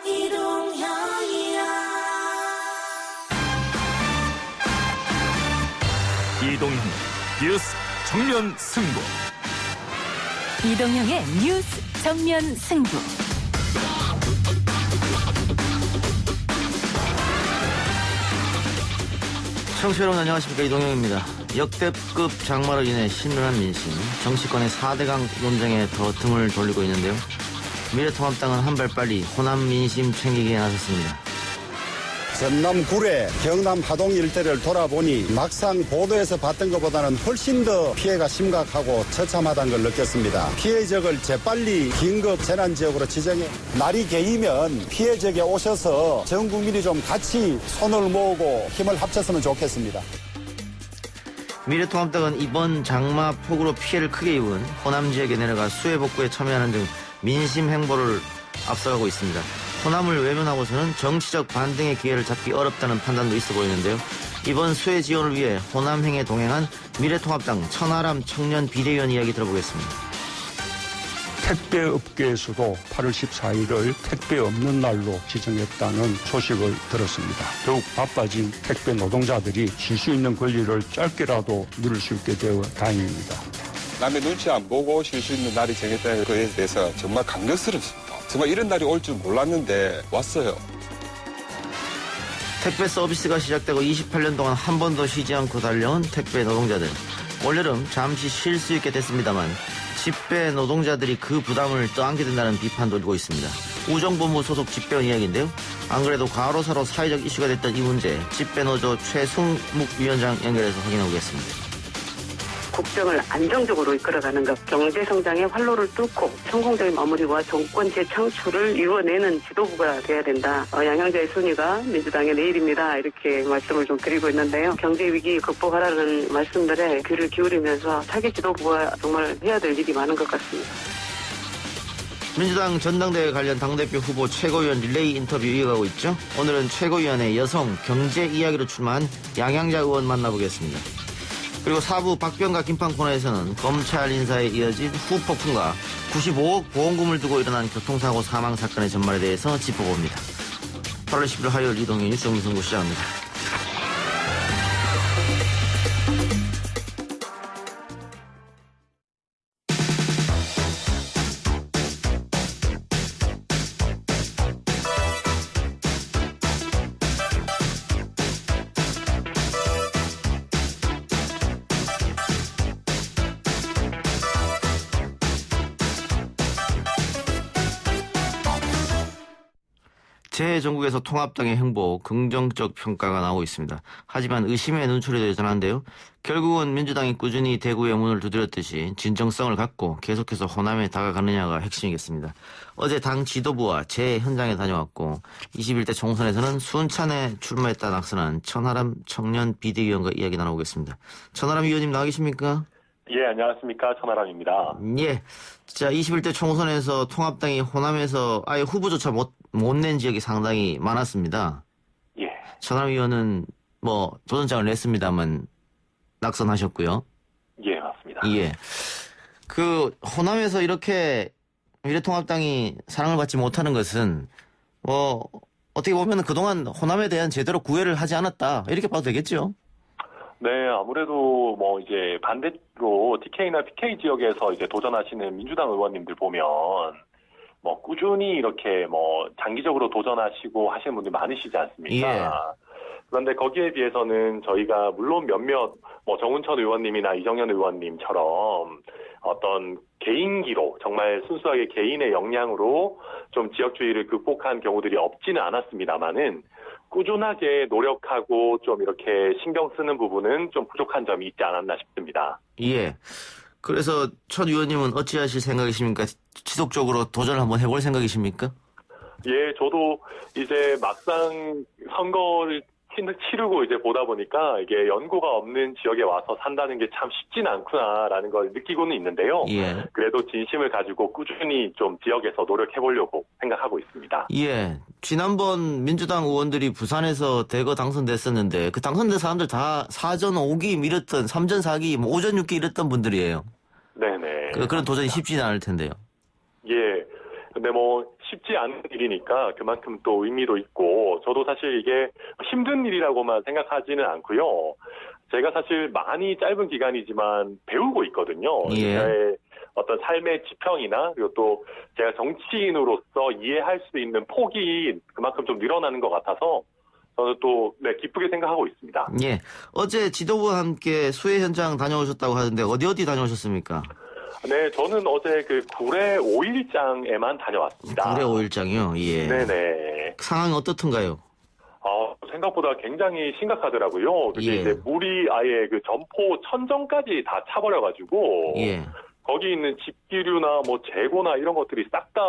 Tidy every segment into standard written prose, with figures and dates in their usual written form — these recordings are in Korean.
이동형 뉴스 정면 승부. 이동형의 뉴스 정면 승부. 청취자 여러분 안녕하십니까. 이동형입니다. 역대급 장마로 인해 심란한 민심, 정치권의 4대강 논쟁에 더 등을 돌리고 있는데요. 미래통합당은 한 발 빨리 호남 민심 챙기기에 나섰습니다. 전남 구례, 경남 하동 일대를 돌아보니 막상 보도에서 봤던 것보다는 훨씬 더 피해가 심각하고 처참하다는 걸 느꼈습니다. 피해 지역을 재빨리 긴급 재난지역으로 지정해 날이 개이면 피해 지역에 오셔서 전 국민이 좀 같이 손을 모으고 힘을 합쳤으면 좋겠습니다. 미래통합당은 이번 장마 폭우로 피해를 크게 입은 호남 지역에 내려가 수해 복구에 참여하는 등 민심 행보를 앞서가고 있습니다. 호남을 외면하고서는 정치적 반등의 기회를 잡기 어렵다는 판단도 있어 보이는데요. 이번 수해 지원을 위해 호남행에 동행한 미래통합당 천하람 청년 비대위원 이야기 들어보겠습니다. 택배 업계에서도 8월 14일을 택배 없는 날로 지정했다는 소식을 들었습니다. 더욱 바빠진 택배 노동자들이 쉴 수 있는 권리를 짧게라도 누릴 수 있게 되어 다행입니다. 남의 눈치 안 보고 쉴 수 있는 날이 정했다는 것에 대해서 정말 감격스럽습니다. 정말 이런 날이 올 줄 몰랐는데 왔어요. 택배 서비스가 시작되고 28년 동안 한 번도 쉬지 않고 달려온 택배 노동자들. 올여름 잠시 쉴 수 있게 됐습니다만 집배 노동자들이 그 부담을 떠안게 된다는 비판도 일고 있습니다. 우정본부 소속 집배원 이야기인데요. 안 그래도 과로사로 사회적 이슈가 됐던 이 문제, 집배노조 최승묵 위원장 연결해서 확인해 보겠습니다. 국정을 안정적으로 이끌어가는 것, 경제성장의 활로를 뚫고 성공적인 마무리와 정권 재창출을 이뤄내는 지도부가 돼야 된다. 양형자의 순위가 민주당의 내일입니다. 이렇게 말씀을 좀 드리고 있는데요. 경제 위기 극복하라는 말씀들에 귀를 기울이면서 차기 지도부가 정말 해야 될 일이 많은 것 같습니다. 민주당 전당대회 관련 당대표 후보 최고위원 릴레이 인터뷰 이어가고 있죠. 오늘은 최고위원의 여성 경제 이야기로 출마한 양양자 의원 만나보겠습니다. 그리고 4부 박병가 김판 코너에서는 검찰 인사에 이어진 후폭풍과 95억 보험금을 두고 일어난 교통사고 사망 사건의 전말에 대해서 짚어봅니다. 8월 11일 화요일 이동형 뉴스 정면 승부 시작합니다. 전국에서 통합당의 행보 긍정적 평가가 나오고 있습니다. 하지만 의심의 눈초리도 여전한데요. 결국은 민주당이 꾸준히 대구의 문을 두드렸듯이 진정성을 갖고 계속해서 호남에 다가가느냐가 핵심이겠습니다. 어제 당 지도부와 재현장에 다녀왔고 21대 총선에서는 순찬에 출마했다 낙선한 천하람 청년 비대위원과 이야기 나눠보겠습니다. 천하람 위원님 나와 계십니까? 예, 안녕하십니까. 천하람입니다. 예. 자, 21대 총선에서 통합당이 호남에서 아예 후보조차 못 낸 지역이 상당히 많았습니다. 예. 천하람 의원은 도전장을 냈습니다만 낙선하셨고요. 예, 맞습니다. 예. 그 호남에서 이렇게 미래통합당이 사랑을 받지 못하는 것은 어떻게 보면 그동안 호남에 대한 제대로 구애를 하지 않았다. 이렇게 봐도 되겠죠? 네, 아무래도 이제 반대로 TK나 PK 지역에서 이제 도전하시는 민주당 의원님들 보면 꾸준히 이렇게 장기적으로 도전하시고 하시는 분들 많으시지 않습니까? 예. 그런데 거기에 비해서는 저희가 물론 몇몇 정운천 의원님이나 이정현 의원님처럼 어떤 개인기로 정말 순수하게 개인의 역량으로 좀 지역주의를 극복한 경우들이 없지는 않았습니다만은 꾸준하게 노력하고 좀 이렇게 신경 쓰는 부분은 좀 부족한 점이 있지 않았나 싶습니다. 예. 그래서 천 의원님은 어찌하실 생각이십니까? 지속적으로 도전을 한번 해볼 생각이십니까? 예, 저도 이제 막상 선거를 치르고 이제 보다 보니까 이게 연고가 없는 지역에 와서 산다는 게 참 쉽진 않구나라는 걸 느끼고는 있는데요. 예. 그래도 진심을 가지고 꾸준히 좀 지역에서 노력해보려고 생각하고 있습니다. 예. 지난번 민주당 의원들이 부산에서 대거 당선됐었는데 그 당선된 사람들 다 4전 5기 이랬던 3전 4기 5전 6기 이랬던 분들이에요. 네네. 그런 도전이 쉽지는 않을 텐데요. 예. 근데 뭐 쉽지 않은 일이니까 그만큼 또 의미도 있고 저도 사실 이게 힘든 일이라고만 생각하지는 않고요. 제가 사실 많이 짧은 기간이지만 배우고 있거든요. 예. 저의 어떤 삶의 지평이나 그리고 또 제가 정치인으로서 이해할 수 있는 폭이 그만큼 좀 늘어나는 것 같아서 저는 또 기쁘게 생각하고 있습니다. 예. 어제 지도부와 함께 수해 현장 다녀오셨다고 하는데 어디 다녀오셨습니까? 네, 저는 어제 그 구례 5일장에만 다녀왔습니다. 구례 5일장이요? 예. 네네. 상황이 어떻던가요? 생각보다 굉장히 심각하더라고요. 그게 예. 이제 물이 아예 그 점포 천정까지 다 차버려가지고. 예. 거기 있는 집기류나 뭐 재고나 이런 것들이 싹 다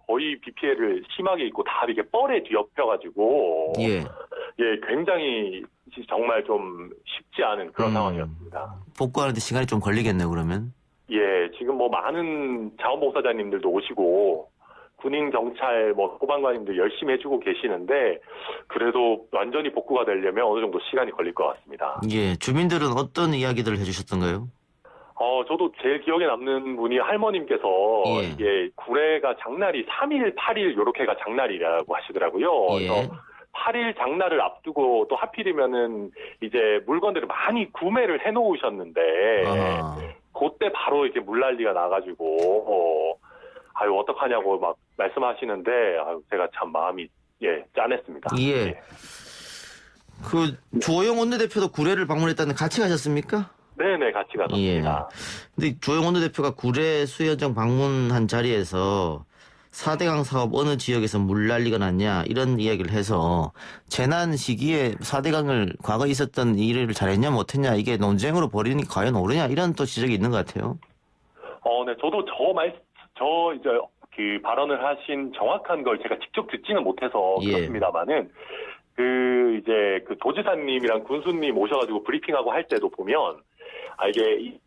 거의 비 피해를 심하게 입고 다 이게 뻘에 뒤엎여가지고. 예. 예, 굉장히 정말 좀 쉽지 않은 그런 상황이었습니다. 복구하는데 시간이 좀 걸리겠네요, 그러면. 예, 지금 뭐 많은 자원봉사자님들도 오시고 군인, 경찰, 뭐 소방관님들 열심히 해주고 계시는데 그래도 완전히 복구가 되려면 어느 정도 시간이 걸릴 것 같습니다. 예. 주민들은 어떤 이야기들을 해주셨던가요? 저도 제일 기억에 남는 분이 할머님께서 예. 이게 구례가 장날이 3일, 8일 요렇게가 장날이라고 하시더라고요. 예. 그래서 8일 장날을 앞두고 또 하필이면은 이제 물건들을 많이 구매를 해놓으셨는데 아하. 그때 바로 이렇게 물난리가 나가지고 아유 어떡하냐고 막 말씀하시는데 아유 제가 참 마음이 짠했습니다. 예. 그 주호영 원내대표도 구례를 방문했다는데 같이 가셨습니까? 네네 같이 갔습니다. 예. 근데 주호영 원내대표가 구례 수해 현장 방문한 자리에서 4대강 사업 어느 지역에서 물난리가 났냐 이런 이야기를 해서 재난 시기에 4대강을 과거에 있었던 일을 잘했냐 못했냐 이게 논쟁으로 벌이는 게 과연 옳으냐 이런 또 지적이 있는 것 같아요. 네 저도 이제 그 발언을 하신 정확한 걸 제가 직접 듣지는 못해서 예. 그렇습니다만은 이제 그 도지사님이랑 군수님 오셔가지고 브리핑하고 할 때도 보면 이게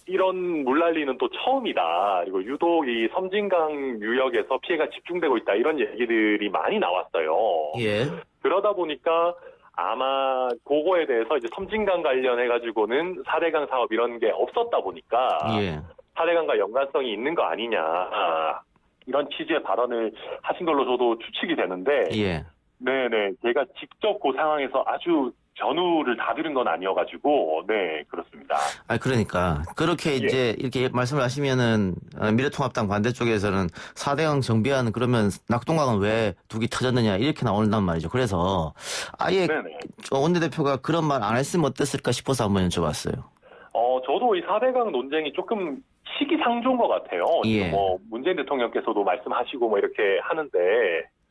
이런 물난리는 또 처음이다. 그리고 유독 이 섬진강 유역에서 피해가 집중되고 있다. 이런 얘기들이 많이 나왔어요. 예. 그러다 보니까 아마 그거에 대해서 이제 섬진강 관련해가지고는 4대강 사업 이런 게 없었다 보니까 예. 4대강과 연관성이 있는 거 아니냐. 이런 취지의 발언을 하신 걸로 저도 추측이 되는데 예. 네네. 제가 직접 그 상황에서 아주 전후를 다 들은 건 아니어가지고, 네, 그렇습니다. 그러니까. 그렇게 이제 이렇게 말씀을 하시면은, 미래통합당 반대쪽에서는 4대강 정비하는 그러면 낙동강은 왜 둑이 터졌느냐, 이렇게 나온단 말이죠. 그래서 아예 네네. 원내대표가 그런 말 안 했으면 어땠을까 싶어서 한번 여쭤봤어요. 저도 이 4대강 논쟁이 조금 시기상조인 것 같아요. 예. 지금 뭐, 문재인 대통령께서도 말씀하시고 뭐 이렇게 하는데,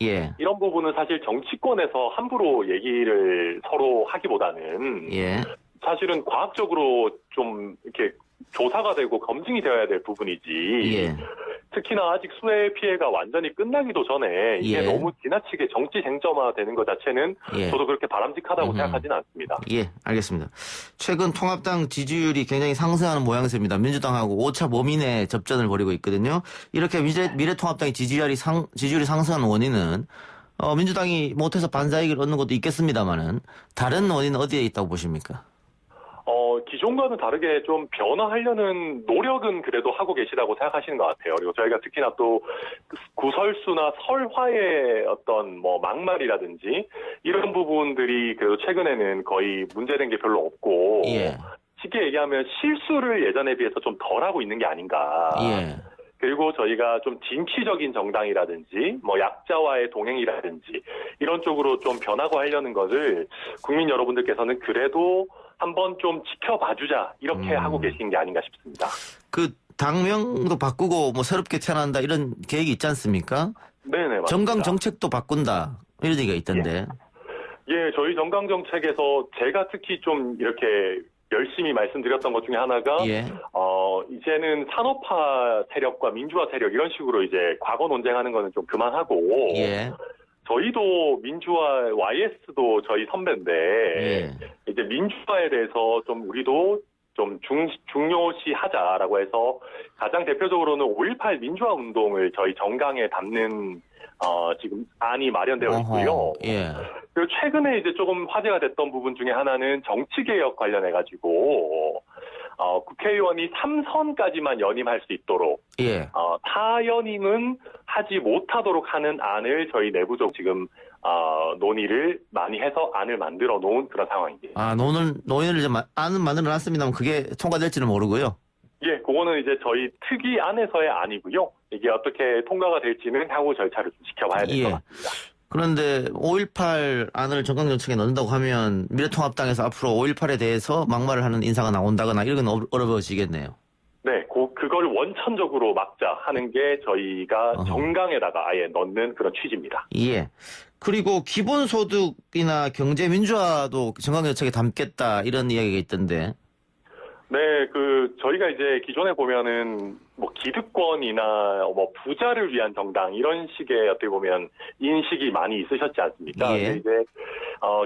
예. 이런 부분은 사실 정치권에서 함부로 얘기를 서로 하기보다는, 예. 사실은 과학적으로 좀 이렇게 조사가 되고 검증이 되어야 될 부분이지. 예. 특히나 아직 수해 피해가 완전히 끝나기도 전에 이게 예. 너무 지나치게 정치 쟁점화 되는 것 자체는 예. 저도 그렇게 바람직하다고 생각하지는 않습니다. 예, 알겠습니다. 최근 통합당 지지율이 굉장히 상승하는 모양새입니다. 민주당하고 5차 범인의 접전을 벌이고 있거든요. 이렇게 미래통합당의 지지율이 상승하는 원인은 민주당이 못해서 반사이익을 얻는 것도 있겠습니다만은 다른 원인은 어디에 있다고 보십니까? 기존과는 다르게 좀 변화하려는 노력은 그래도 하고 계시다고 생각하시는 것 같아요. 그리고 저희가 특히나 또 구설수나 설화의 어떤 뭐 막말이라든지 이런 부분들이 그래도 최근에는 거의 문제된 게 별로 없고 예. 쉽게 얘기하면 실수를 예전에 비해서 좀 덜하고 있는 게 아닌가. 예. 그리고 저희가 좀 진취적인 정당이라든지 뭐 약자와의 동행이라든지 이런 쪽으로 좀 변하고 하려는 것을 국민 여러분들께서는 그래도 한번 좀 지켜봐주자 이렇게 하고 계신 게 아닌가 싶습니다. 그 당명도 바꾸고 뭐 새롭게 태어난다 이런 계획이 있지 않습니까? 네네 맞습니다. 정강 정책도 바꾼다 이런 얘기가 있던데. 예, 저희 정강 정책에서 제가 특히 좀 이렇게 열심히 말씀드렸던 것 중에 하나가 예. 이제는 산업화 세력과 민주화 세력 이런 식으로 이제 과거 논쟁하는 거는 좀 그만하고 예. 저희도 민주화 YS도 저희 선배인데 예. 이제 민주화에 대해서 좀 우리도 좀 중요시하자라고 해서 가장 대표적으로는 5.18 민주화 운동을 저희 정강에 담는 지금 안이 마련되어 있고요. 어허, 예. 그리고 최근에 이제 조금 화제가 됐던 부분 중에 하나는 정치개혁 관련해가지고, 국회의원이 3선까지만 연임할 수 있도록, 예. 타연임은 하지 못하도록 하는 안을 저희 내부적 지금 논의를 많이 해서 안을 만들어 놓은 그런 상황입니다. 논의를 이제 안은 만들어 놨습니다만 그게 통과될지는 모르고요. 예, 그거는 이제 저희 특위 안에서의 안이고요. 이게 어떻게 통과가 될지는 향후 절차를 좀 지켜봐야 될 것 같습니다. 그런데 5.18 안을 정강정책에 넣는다고 하면 미래통합당에서 앞으로 5.18에 대해서 막말을 하는 인사가 나온다거나 이런 건 어려워지겠네요. 네, 그걸 원천적으로 막자 하는 게 저희가 정강에다가 아예 넣는 그런 취지입니다. 예. 그리고 기본소득이나 경제민주화도 정강정책에 담겠다 이런 이야기가 있던데. 네, 저희가 이제 기존에 보면은, 기득권이나, 부자를 위한 정당, 이런 식의 어떻게 보면 인식이 많이 있으셨지 않습니까? 예. 근데 이제,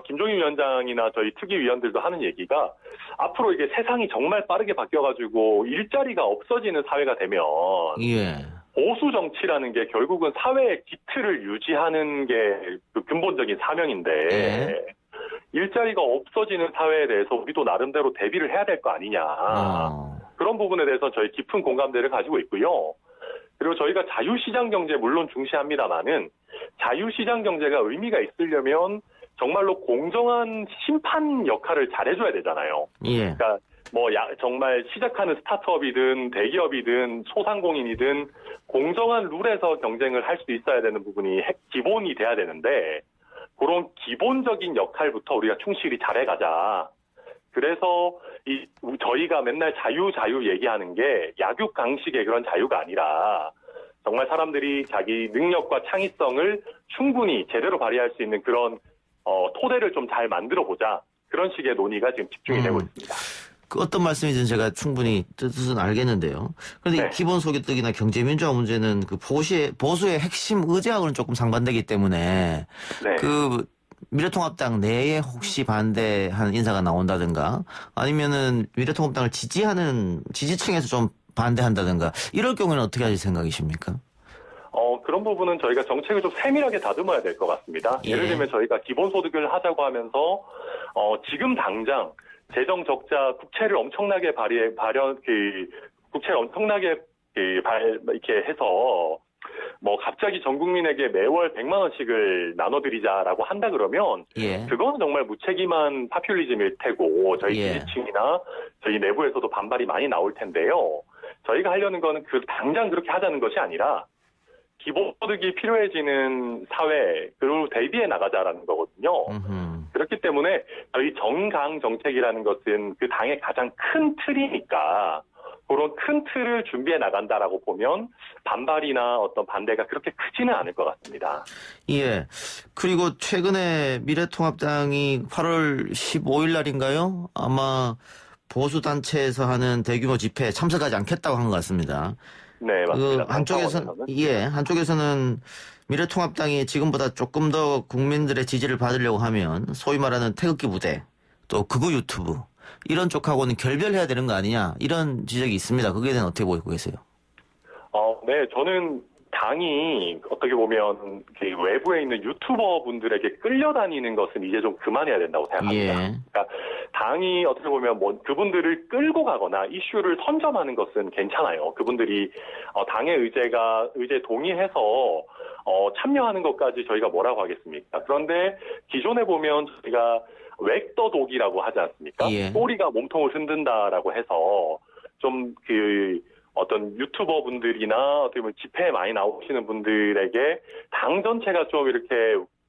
김종인 위원장이나 저희 특위위원들도 하는 얘기가, 앞으로 이게 세상이 정말 빠르게 바뀌어가지고, 일자리가 없어지는 사회가 되면, 예. 보수 정치라는 게 결국은 사회의 기틀을 유지하는 게 그 근본적인 사명인데, 예. 일자리가 없어지는 사회에 대해서 우리도 나름대로 대비를 해야 될 거 아니냐. 그런 부분에 대해서 저희 깊은 공감대를 가지고 있고요. 그리고 저희가 자유시장 경제 물론 중시합니다만은 자유시장 경제가 의미가 있으려면 정말로 공정한 심판 역할을 잘해줘야 되잖아요. 예. 그러니까 정말 시작하는 스타트업이든 대기업이든 소상공인이든 공정한 룰에서 경쟁을 할 수 있어야 되는 부분이 기본이 돼야 되는데 그런 기본적인 역할부터 우리가 충실히 잘해가자. 그래서 저희가 맨날 자유 얘기하는 게 약육강식의 그런 자유가 아니라 정말 사람들이 자기 능력과 창의성을 충분히 제대로 발휘할 수 있는 그런 토대를 좀 잘 만들어보자. 그런 식의 논의가 지금 집중이 되고 있습니다. 그 어떤 말씀인지는 제가 충분히 뜻은 알겠는데요. 그런데 이 기본소득이나 경제민주화 문제는 그 보수의 핵심 의제하고는 조금 상반되기 때문에 그 미래통합당 내에 혹시 반대하는 인사가 나온다든가 아니면은 미래통합당을 지지하는 지지층에서 좀 반대한다든가 이럴 경우에는 어떻게 하실 생각이십니까? 그런 부분은 저희가 정책을 좀 세밀하게 다듬어야 될 것 같습니다. 예를 들면 저희가 기본소득을 하자고 하면서 지금 당장 재정 적자 국채를 엄청나게 국채를 엄청나게 이렇게 해서 갑자기 전 국민에게 매월 100만 원씩을 나눠드리자라고 한다 그러면 그건 정말 무책임한 파퓰리즘일 테고 저희 지지층이나 저희 내부에서도 반발이 많이 나올 텐데요. 저희가 하려는 거는 당장 그렇게 하자는 것이 아니라 기본소득이 필요해지는 사회, 그리고 대비해 나가자라는 거거든요. 그렇기 때문에 저희 정강 정책이라는 것은 그 당의 가장 큰 틀이니까 그런 큰 틀을 준비해 나간다라고 보면 반발이나 어떤 반대가 그렇게 크지는 않을 것 같습니다. 예. 그리고 최근에 미래통합당이 8월 15일 날인가요? 아마 보수단체에서 하는 대규모 집회에 참석하지 않겠다고 한 것 같습니다. 네, 맞습니다. 한쪽에서는 미래통합당이 지금보다 조금 더 국민들의 지지를 받으려고 하면 소위 말하는 태극기 부대, 또 극우 유튜브 이런 쪽하고는 결별해야 되는 거 아니냐 이런 지적이 있습니다. 그거에 대해서는 어떻게 보고 계세요? 네, 저는 당이 어떻게 보면 외부에 있는 유튜버 분들에게 끌려다니는 것은 이제 좀 그만해야 된다고 생각합니다. 그러니까 당이 어떻게 보면 그분들을 끌고 가거나 이슈를 선점하는 것은 괜찮아요. 그분들이 당의 의제에 동의해서 참여하는 것까지 저희가 뭐라고 하겠습니까? 그런데 기존에 보면 저희가 웩더독이라고 하지 않습니까? 꼬리가 몸통을 흔든다라고 해서 좀 어떤 유튜버 분들이나 어떻게 보면 집회에 많이 나오시는 분들에게 당 전체가 좀 이렇게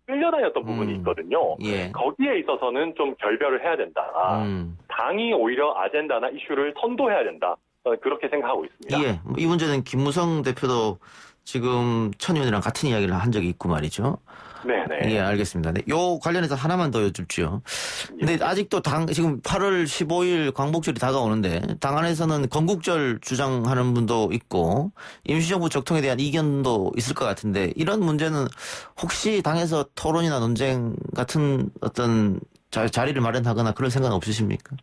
끌려다녔던 부분이 있거든요. 거기에 있어서는 좀 결별을 해야 된다. 당이 오히려 아젠다나 이슈를 선도해야 된다. 그렇게 생각하고 있습니다. 이 문제는 김무성 대표도 지금 천 의원이랑 같은 이야기를 한 적이 있고 말이죠. 네네. 알겠습니다. 요 관련해서 하나만 더 여쭙죠. 근데 아직도 지금 8월 15일 광복절이 다가오는데 당 안에서는 건국절 주장하는 분도 있고 임시정부 적통에 대한 이견도 있을 것 같은데 이런 문제는 혹시 당에서 토론이나 논쟁 같은 어떤 자리를 마련하거나 그런 생각은 없으십니까?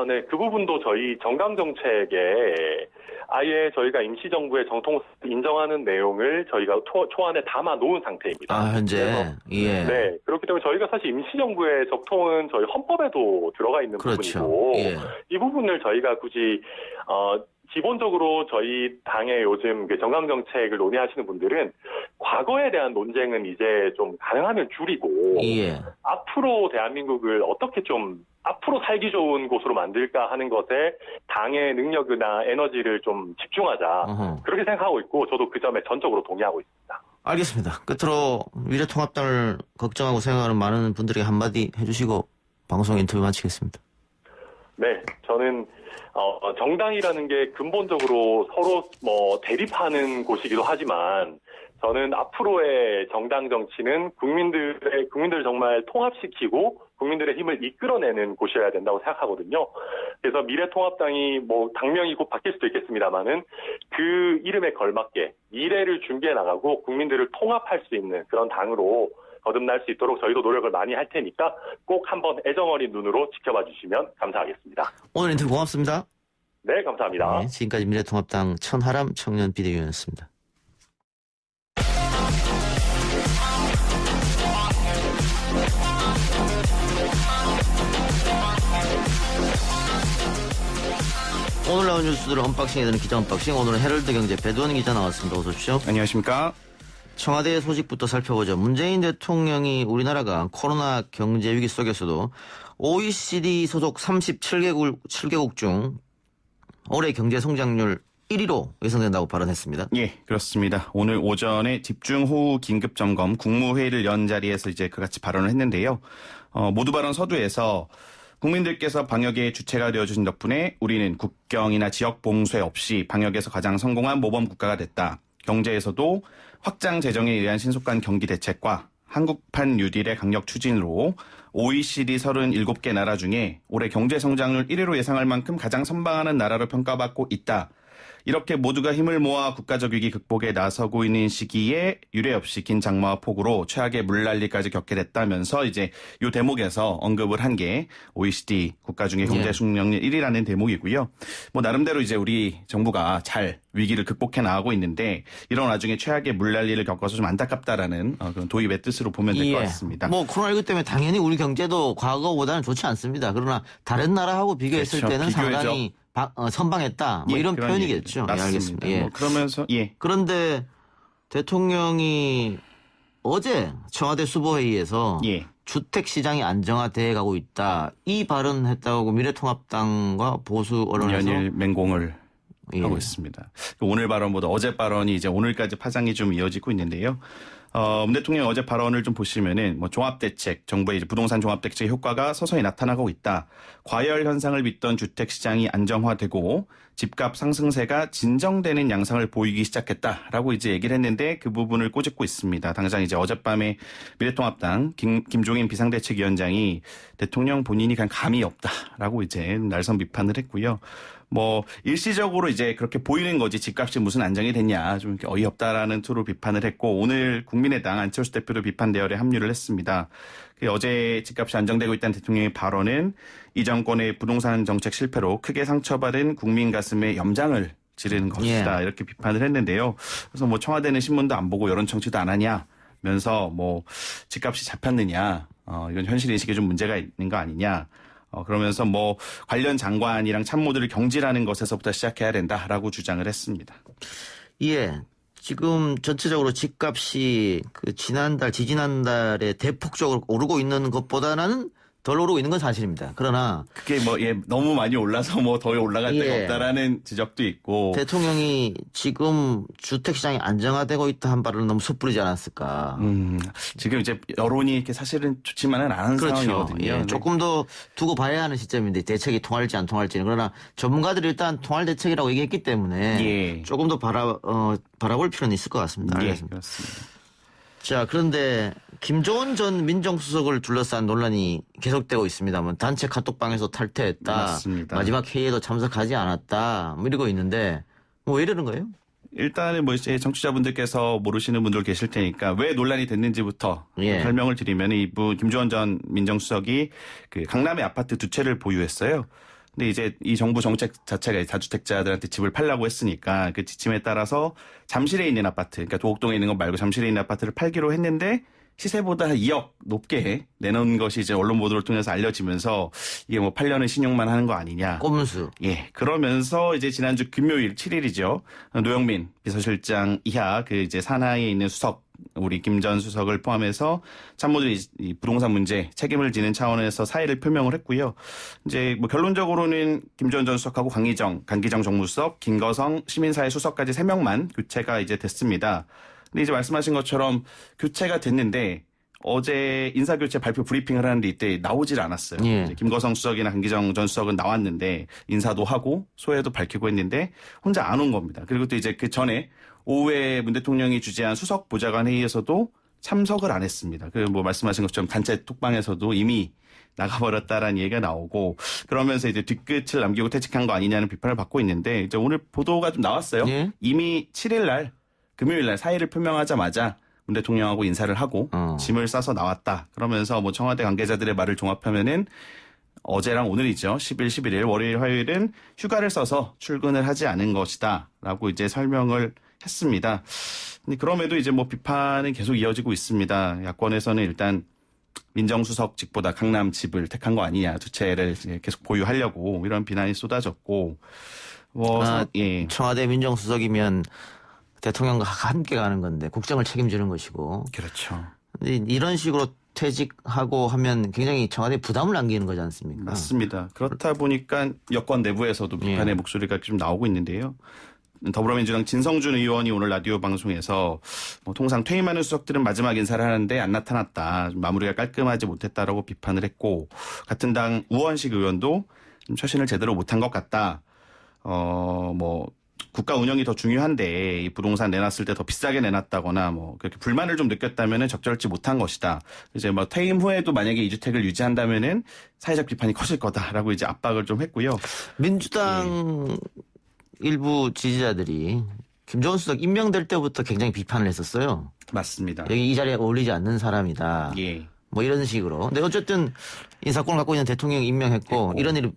네. 그 부분도 저희 정강정책에 아예 저희가 임시정부의 정통성을 인정하는 내용을 저희가 초안에 담아 놓은 상태입니다. 현재? 네. 그렇기 때문에 저희가 사실 임시정부의 적통은 저희 헌법에도 들어가 있는 부분이고 이 부분을 저희가 굳이 기본적으로 저희 당의 요즘 정강 정책을 논의하시는 분들은 과거에 대한 논쟁은 이제 좀 가능하면 줄이고 예. 앞으로 대한민국을 어떻게 좀 앞으로 살기 좋은 곳으로 만들까 하는 것에 당의 능력이나 에너지를 좀 집중하자. 어허. 그렇게 생각하고 있고 저도 그 점에 전적으로 동의하고 있습니다. 알겠습니다. 끝으로 미래통합당을 걱정하고 생각하는 많은 분들에게 한마디 해주시고 방송 인터뷰 마치겠습니다. 네, 저는 정당이라는 게 근본적으로 서로 대립하는 곳이기도 하지만 저는 앞으로의 정당 정치는 국민들을 정말 통합시키고 국민들의 힘을 이끌어내는 곳이어야 된다고 생각하거든요. 그래서 미래통합당이 당명이 곧 바뀔 수도 있겠습니다만은 그 이름에 걸맞게 미래를 준비해 나가고 국민들을 통합할 수 있는 그런 당으로 거듭날 수 있도록 저희도 노력을 많이 할 테니까 꼭 한번 애정어린 눈으로 지켜봐 주시면 감사하겠습니다. 오늘 인터뷰 고맙습니다. 네, 감사합니다. 네, 지금까지 미래통합당 천하람 청년 비대위원이었습니다. 오늘 나온 뉴스들을 언박싱해드리는 기자 언박싱. 오늘은 헤럴드 경제 배두원 기자 나왔습니다. 어서 오십시오. 안녕하십니까. 청와대 소식부터 살펴보죠. 문재인 대통령이 우리나라가 코로나 경제 위기 속에서도 OECD 소속 37개국 중 올해 경제 성장률 1위로 예상된다고 발언했습니다. 예, 그렇습니다. 오늘 오전에 집중호우 긴급점검 국무회의를 연 자리에서 이제 그같이 발언을 했는데요. 모두 발언 서두에서 국민들께서 방역의 주체가 되어주신 덕분에 우리는 국경이나 지역 봉쇄 없이 방역에서 가장 성공한 모범 국가가 됐다. 경제에서도 확장 재정에 의한 신속한 경기 대책과 한국판 뉴딜의 강력 추진으로 OECD 37개 나라 중에 올해 경제 성장률 1위로 예상할 만큼 가장 선방하는 나라로 평가받고 있다. 이렇게 모두가 힘을 모아 국가적 위기 극복에 나서고 있는 시기에 유례 없이 긴 장마와 폭우로 최악의 물난리까지 겪게 됐다면서 이제 이 대목에서 언급을 한 게 OECD 국가 중에 경제 성장률 1위라는 대목이고요. 나름대로 이제 우리 정부가 잘 위기를 극복해 나가고 있는데 이런 와중에 최악의 물난리를 겪어서 좀 안타깝다라는 그런 도입의 뜻으로 보면 될 것 같습니다. 코로나19 때문에 당연히 우리 경제도 과거보다는 좋지 않습니다. 그러나 다른 나라하고 비교했을 그렇죠. 때는 상당히 선방했다. 이런 표현이겠죠. 맞습니다. 예, 알겠습니다. 그러면서 그런데 대통령이 어제 청와대 수보회의에서 주택 시장이 안정화돼 가고 있다. 이 발언했다고 미래통합당과 보수 언론에서 연일 맹공을 하고 있습니다. 오늘 발언보다 어제 발언이 이제 오늘까지 파장이 좀 이어지고 있는데요. 문 대통령 어제 발언을 좀 보시면은 종합대책, 정부의 이제 부동산 종합대책 효과가 서서히 나타나고 있다. 과열 현상을 빚던 주택 시장이 안정화되고 집값 상승세가 진정되는 양상을 보이기 시작했다라고 이제 얘기를 했는데 그 부분을 꼬집고 있습니다. 당장 이제 어젯밤에 미래통합당 김종인 비상대책위원장이 대통령 본인이 그냥 감이 없다라고 이제 날선 비판을 했고요. 일시적으로 이제 그렇게 보이는 거지 집값이 무슨 안정이 됐냐 좀 이렇게 어이없다라는 투로 비판을 했고 오늘 국민의당 안철수 대표도 비판 대열에 합류를 했습니다. 어제 집값이 안정되고 있다는 대통령의 발언은 이 정권의 부동산 정책 실패로 크게 상처받은 국민 가슴에 염장을 지르는 것이다 이렇게 비판을 했는데요. 그래서 청와대는 신문도 안 보고 여론 청취도 안 하냐면서 집값이 잡혔느냐 이건 현실 인식에 좀 문제가 있는 거 아니냐. 그러면서 관련 장관이랑 참모들을 경질하는 것에서부터 시작해야 된다라고 주장을 했습니다. 예. 지금 전체적으로 집값이 지지난달에 대폭적으로 오르고 있는 것보다는 덜 오르고 있는 건 사실입니다. 그러나 그게 너무 많이 올라서 더 올라갈 데가 없다라는 지적도 있고 대통령이 지금 주택 시장이 안정화되고 있다 한 발언은 너무 섣부르지 않았을까? 지금 이제 여론이 이렇게 사실은 좋지만은 않은 상황이거든요. 조금 더 두고 봐야 하는 시점인데 대책이 통할지 안 통할지는 그러나 전문가들이 일단 통할 대책이라고 얘기했기 때문에 조금 더 바라볼 필요는 있을 것 같습니다. 알겠습니다. 그렇습니다. 자, 그런데 김조원 전 민정수석을 둘러싼 논란이 계속되고 있습니다만 단체 카톡방에서 탈퇴했다. 맞습니다. 마지막 회의에도 참석하지 않았다. 이러고 있는데 왜 이러는 거예요? 일단은 이제 정치자분들께서 모르시는 분들 계실 테니까 왜 논란이 됐는지부터 설명을 드리면 이분 김조원 전 민정수석이 강남의 아파트 2채를 보유했어요. 근데 이제 이 정부 정책 자체가 다주택자들한테 집을 팔라고 했으니까 그 지침에 따라서 잠실에 있는 아파트, 그러니까 도곡동에 있는 것 말고 잠실에 있는 아파트를 팔기로 했는데 시세보다 한 2억 높게 내놓은 것이 이제 언론 보도를 통해서 알려지면서 이게 뭐 8년은 신용만 하는 거 아니냐. 꼼수. 예. 그러면서 이제 지난주 금요일 7일이죠. 노영민 비서실장 이하 그 이제 산하에 있는 수석 우리 김 전 수석을 포함해서 참모들이 이 부동산 문제 책임을 지는 차원에서 사의를 표명을 했고요. 이제 뭐 결론적으로는 김 전 수석하고 강기정 정무수석, 김거성 시민사회 수석까지 3명만 교체가 이제 됐습니다. 근데 이제 말씀하신 것처럼 교체가 됐는데 어제 인사교체 발표 브리핑을 하는데 이때 나오질 않았어요. 예. 이제 김거성 수석이나 강기정 전 수석은 나왔는데 인사도 하고 소회도 밝히고 했는데 혼자 안 온 겁니다. 그리고 또 이제 그 전에 오후에 문 대통령이 주재한 수석 보좌관 회의에서도 참석을 안 했습니다. 그 뭐 말씀하신 것처럼 단체 톡방에서도 이미 나가버렸다라는 얘기가 나오고 그러면서 이제 뒤끝을 남기고 퇴직한 거 아니냐는 비판을 받고 있는데 이제 오늘 보도가 좀 나왔어요. 예? 이미 7일 날 금요일 날 사의를 표명하자마자 문 대통령하고 인사를 하고 짐을 싸서 나왔다. 그러면서 뭐 청와대 관계자들의 말을 종합하면은 어제랑 오늘이죠. 10일, 11일, 월요일, 화요일은 휴가를 써서 출근을 하지 않은 것이다. 라고 이제 설명을 했습니다. 근데 그럼에도 이제 뭐 비판은 계속 이어지고 있습니다. 야권에서는 일단 민정수석직보다 강남 집을 택한 거 아니냐. 두 채를 계속 보유하려고 이런 비난이 쏟아졌고. 예. 청와대 민정수석이면 대통령과 함께 가는 건데 국정을 책임지는 것이고. 그렇죠. 근데 이런 식으로 퇴직하고 하면 굉장히 청와대에 부담을 남기는 거지 않습니까? 맞습니다. 그렇다 보니까 여권 내부에서도 비판의 목소리가 좀 나오고 있는데요. 더불어민주당 진성준 의원이 오늘 라디오 방송에서 뭐 통상 퇴임하는 수석들은 마지막 인사를 하는데 안 나타났다. 좀 마무리가 깔끔하지 못했다라고 비판을 했고 같은 당 우원식 의원도 좀 처신을 제대로 못한 것 같다. 뭐 국가 운영이 더 중요한데 이 부동산 내놨을 때 더 비싸게 내놨다거나 뭐 그렇게 불만을 좀 느꼈다면은 적절치 못한 것이다. 이제 뭐 퇴임 후에도 만약에 2주택을 유지한다면은 사회적 비판이 커질 거다라고 이제 압박을 좀 했고요. 민주당 일부 지지자들이 김정은 수석 임명될 때부터 굉장히 비판을 했었어요. 맞습니다. 여기 이 자리에 어울리지 않는 사람이다. 예. 뭐 이런 식으로. 근데 어쨌든 인사권을 갖고 있는 대통령이 임명했고 이런 일이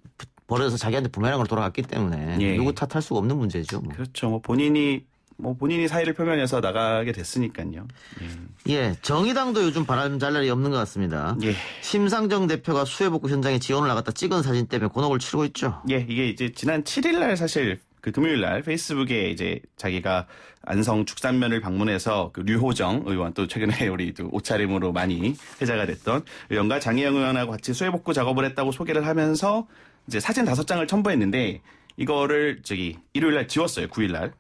벌어져서 자기한테 부메랑으로 돌아갔기 때문에 예. 누구 탓할 수가 없는 문제죠. 뭐. 그렇죠. 뭐 본인이 사의를 표명해서 나가게 됐으니까요. 예, 정의당도 요즘 바람 잘 날이 없는 것 같습니다. 예. 심상정 대표가 수해복구 현장에 지원을 나갔다 찍은 사진 때문에 곤혹을 치르고 있죠. 예, 이게 이제 지난 7일 날 사실 그 금요일 날 페이스북에 이제 자기가 안성 축산면을 방문해서 그 류호정 의원 또 최근에 우리 또 옷차림으로 많이 회자가 됐던 의원과 장혜영 의원하고 같이 수해복구 작업을 했다고 소개를 하면서 이제 사진 5장을 첨부했는데 이거를 일요일 날 지웠어요. 9일 날.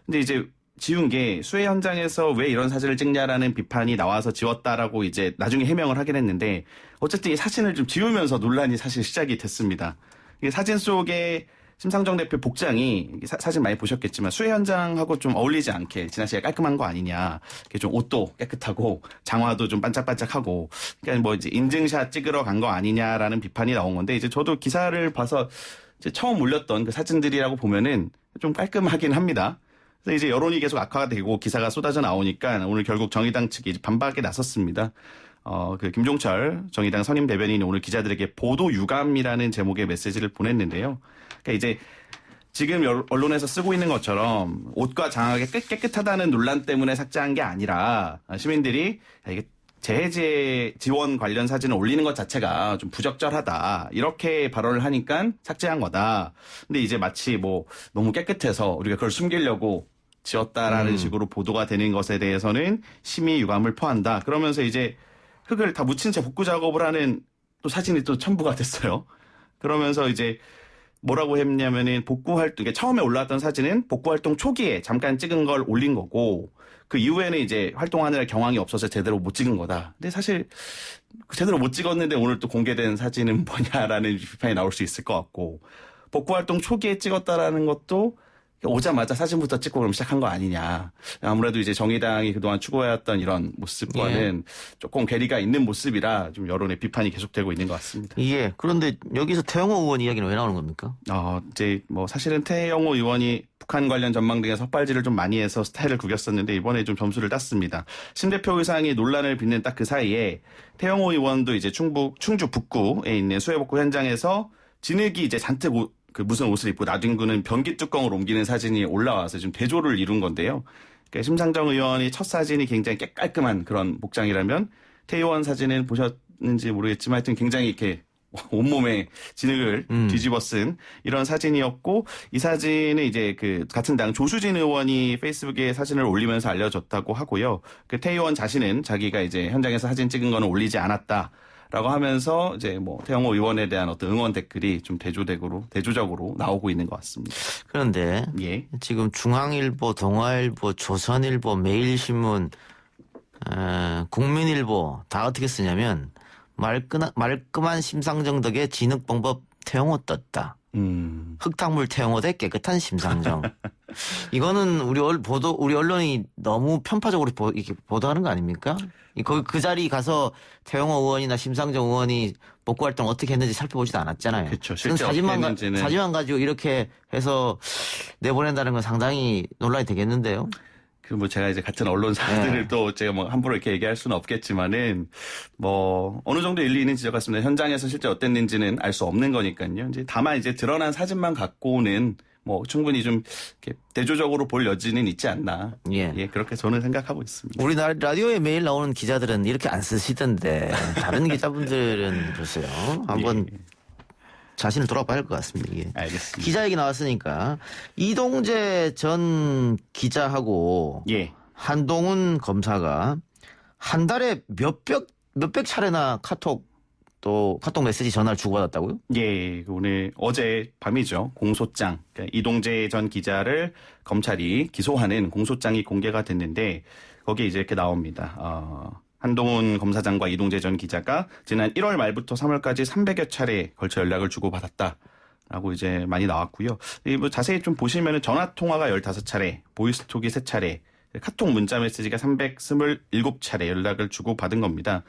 근데 이제 지운 게 수해 현장에서 왜 이런 사진을 찍냐라는 비판이 나와서 지웠다라고 이제 나중에 해명을 하긴 했는데 어쨌든 이 사진을 좀 지우면서 논란이 사실 시작이 됐습니다. 이게 사진 속에 심상정 대표 복장이 사진 많이 보셨겠지만 수해 현장하고 좀 어울리지 않게 지나치게 깔끔한 거 아니냐. 이렇게 좀 옷도 깨끗하고 장화도 좀 반짝반짝하고 그러니까 뭐 이제 인증샷 찍으러 간 거 아니냐라는 비판이 나온 건데 이제 저도 기사를 봐서 이제 처음 올렸던 그 사진들이라고 보면은 좀 깔끔하긴 합니다. 그래서 이제 여론이 계속 악화가 되고 기사가 쏟아져 나오니까 오늘 결국 정의당 측이 반박에 나섰습니다. 그 김종철 정의당 선임 대변인이 오늘 기자들에게 보도 유감이라는 제목의 메시지를 보냈는데요. 그러니까 이제 지금 언론에서 쓰고 있는 것처럼 옷과 장화가 깨끗하다는 논란 때문에 삭제한 게 아니라 시민들이 이게 재해지원 지원 관련 사진을 올리는 것 자체가 좀 부적절하다. 이렇게 발언을 하니까 삭제한 거다. 근데 이제 마치 뭐 너무 깨끗해서 우리가 그걸 숨기려고 지었다라는 식으로 보도가 되는 것에 대해서는 심히 유감을 표한다. 그러면서 이제 흙을 다 묻힌 채 복구 작업을 하는 또 사진이 또 첨부가 됐어요. 그러면서 이제 뭐라고 했냐면은 복구 활동, 처음에 올라왔던 사진은 복구 활동 초기에 잠깐 찍은 걸 올린 거고 그 이후에는 이제 활동하느라 경황이 없어서 제대로 못 찍은 거다. 근데 사실 제대로 못 찍었는데 오늘 또 공개된 사진은 뭐냐라는 비판이 나올 수 있을 것 같고 복구 활동 초기에 찍었다라는 것도 오자마자 사진부터 찍고 그럼 시작한 거 아니냐. 아무래도 이제 정의당이 그동안 추구해왔던 이런 모습과는 조금 괴리가 있는 모습이라 좀 여론의 비판이 계속되고 있는 것 같습니다. 예. 그런데 여기서 태영호 의원 이야기는 왜 나오는 겁니까? 이제 뭐 사실은 태영호 의원이 북한 관련 전망 등에 섣발질을 좀 많이 해서 스타일을 구겼었는데 이번에 좀 점수를 땄습니다. 심 대표 의상이 논란을 빚는 딱 그 사이에 태영호 의원도 이제 충주 북구에 있는 수해복구 현장에서 진흙이 이제 잔뜩 무슨 옷을 입고 나뒹구는 변기 뚜껑을 옮기는 사진이 올라와서 좀 대조를 이룬 건데요. 그러니까 심상정 의원이 첫 사진이 굉장히 깔끔한 그런 복장이라면 태의원 사진을 보셨는지 모르겠지만 하여튼 굉장히 이렇게 온몸에 진흙을 뒤집어 쓴 이런 사진이었고 이 사진은 이제 그 같은 당 조수진 의원이 페이스북에 사진을 올리면서 알려졌다고 하고요. 그 태 의원 자신은 자기가 이제 현장에서 사진 찍은 거는 올리지 않았다라고 하면서 이제 뭐 태영호 의원에 대한 어떤 응원 댓글이 좀 대조적으로 나오고 있는 것 같습니다. 그런데 예. 지금 중앙일보, 동아일보, 조선일보, 매일신문, 국민일보 다 어떻게 쓰냐면 말끔한 심상정 덕에 진흙방법 태영호 떴다. 흙탕물 태영호 대 깨끗한 심상정. 이거는 우리 언론이 너무 편파적으로 이렇게 보도하는 거 아닙니까? 그 자리 가서 태영호 의원이나 심상정 의원이 복구 활동 어떻게 했는지 살펴보지도 않았잖아요. 그렇죠. 실제 사진만 가지고 이렇게 해서 내보낸다는 건 상당히 논란이 되겠는데요. 뭐 제가 이제 같은 언론사들을 또 제가 뭐 함부로 이렇게 얘기할 수는 없겠지만은 뭐 어느 정도 일리 있는 지적 같습니다. 현장에서 실제 어땠는지는 알 수 없는 거니까요. 이제 다만 이제 드러난 사진만 갖고는 뭐 충분히 좀 이렇게 대조적으로 볼 여지는 있지 않나. 예, 그렇게 저는 생각하고 있습니다. 우리 라디오에 매일 나오는 기자들은 이렇게 안 쓰시던데 다른 기자분들은 글쎄요. 한번 자신을 돌아봐야 할 것 같습니다. 이게. 알겠습니다. 기자 얘기 나왔으니까 이동재 전 기자하고 한동훈 검사가 한 달에 몇백 차례나 카톡 메시지 전화를 주고받았다고요? 예, 오늘 어제 밤이죠. 공소장, 그러니까 이동재 전 기자를 검찰이 기소하는 공소장이 공개가 됐는데 거기에 이제 이렇게 나옵니다. 한동훈 검사장과 이동재 전 기자가 지난 1월 말부터 3월까지 300여 차례 걸쳐 연락을 주고받았다라고 이제 많이 나왔고요. 뭐 자세히 좀 보시면은 전화 통화가 15차례, 보이스톡이 3차례, 카톡 문자 메시지가 327차례 연락을 주고받은 겁니다.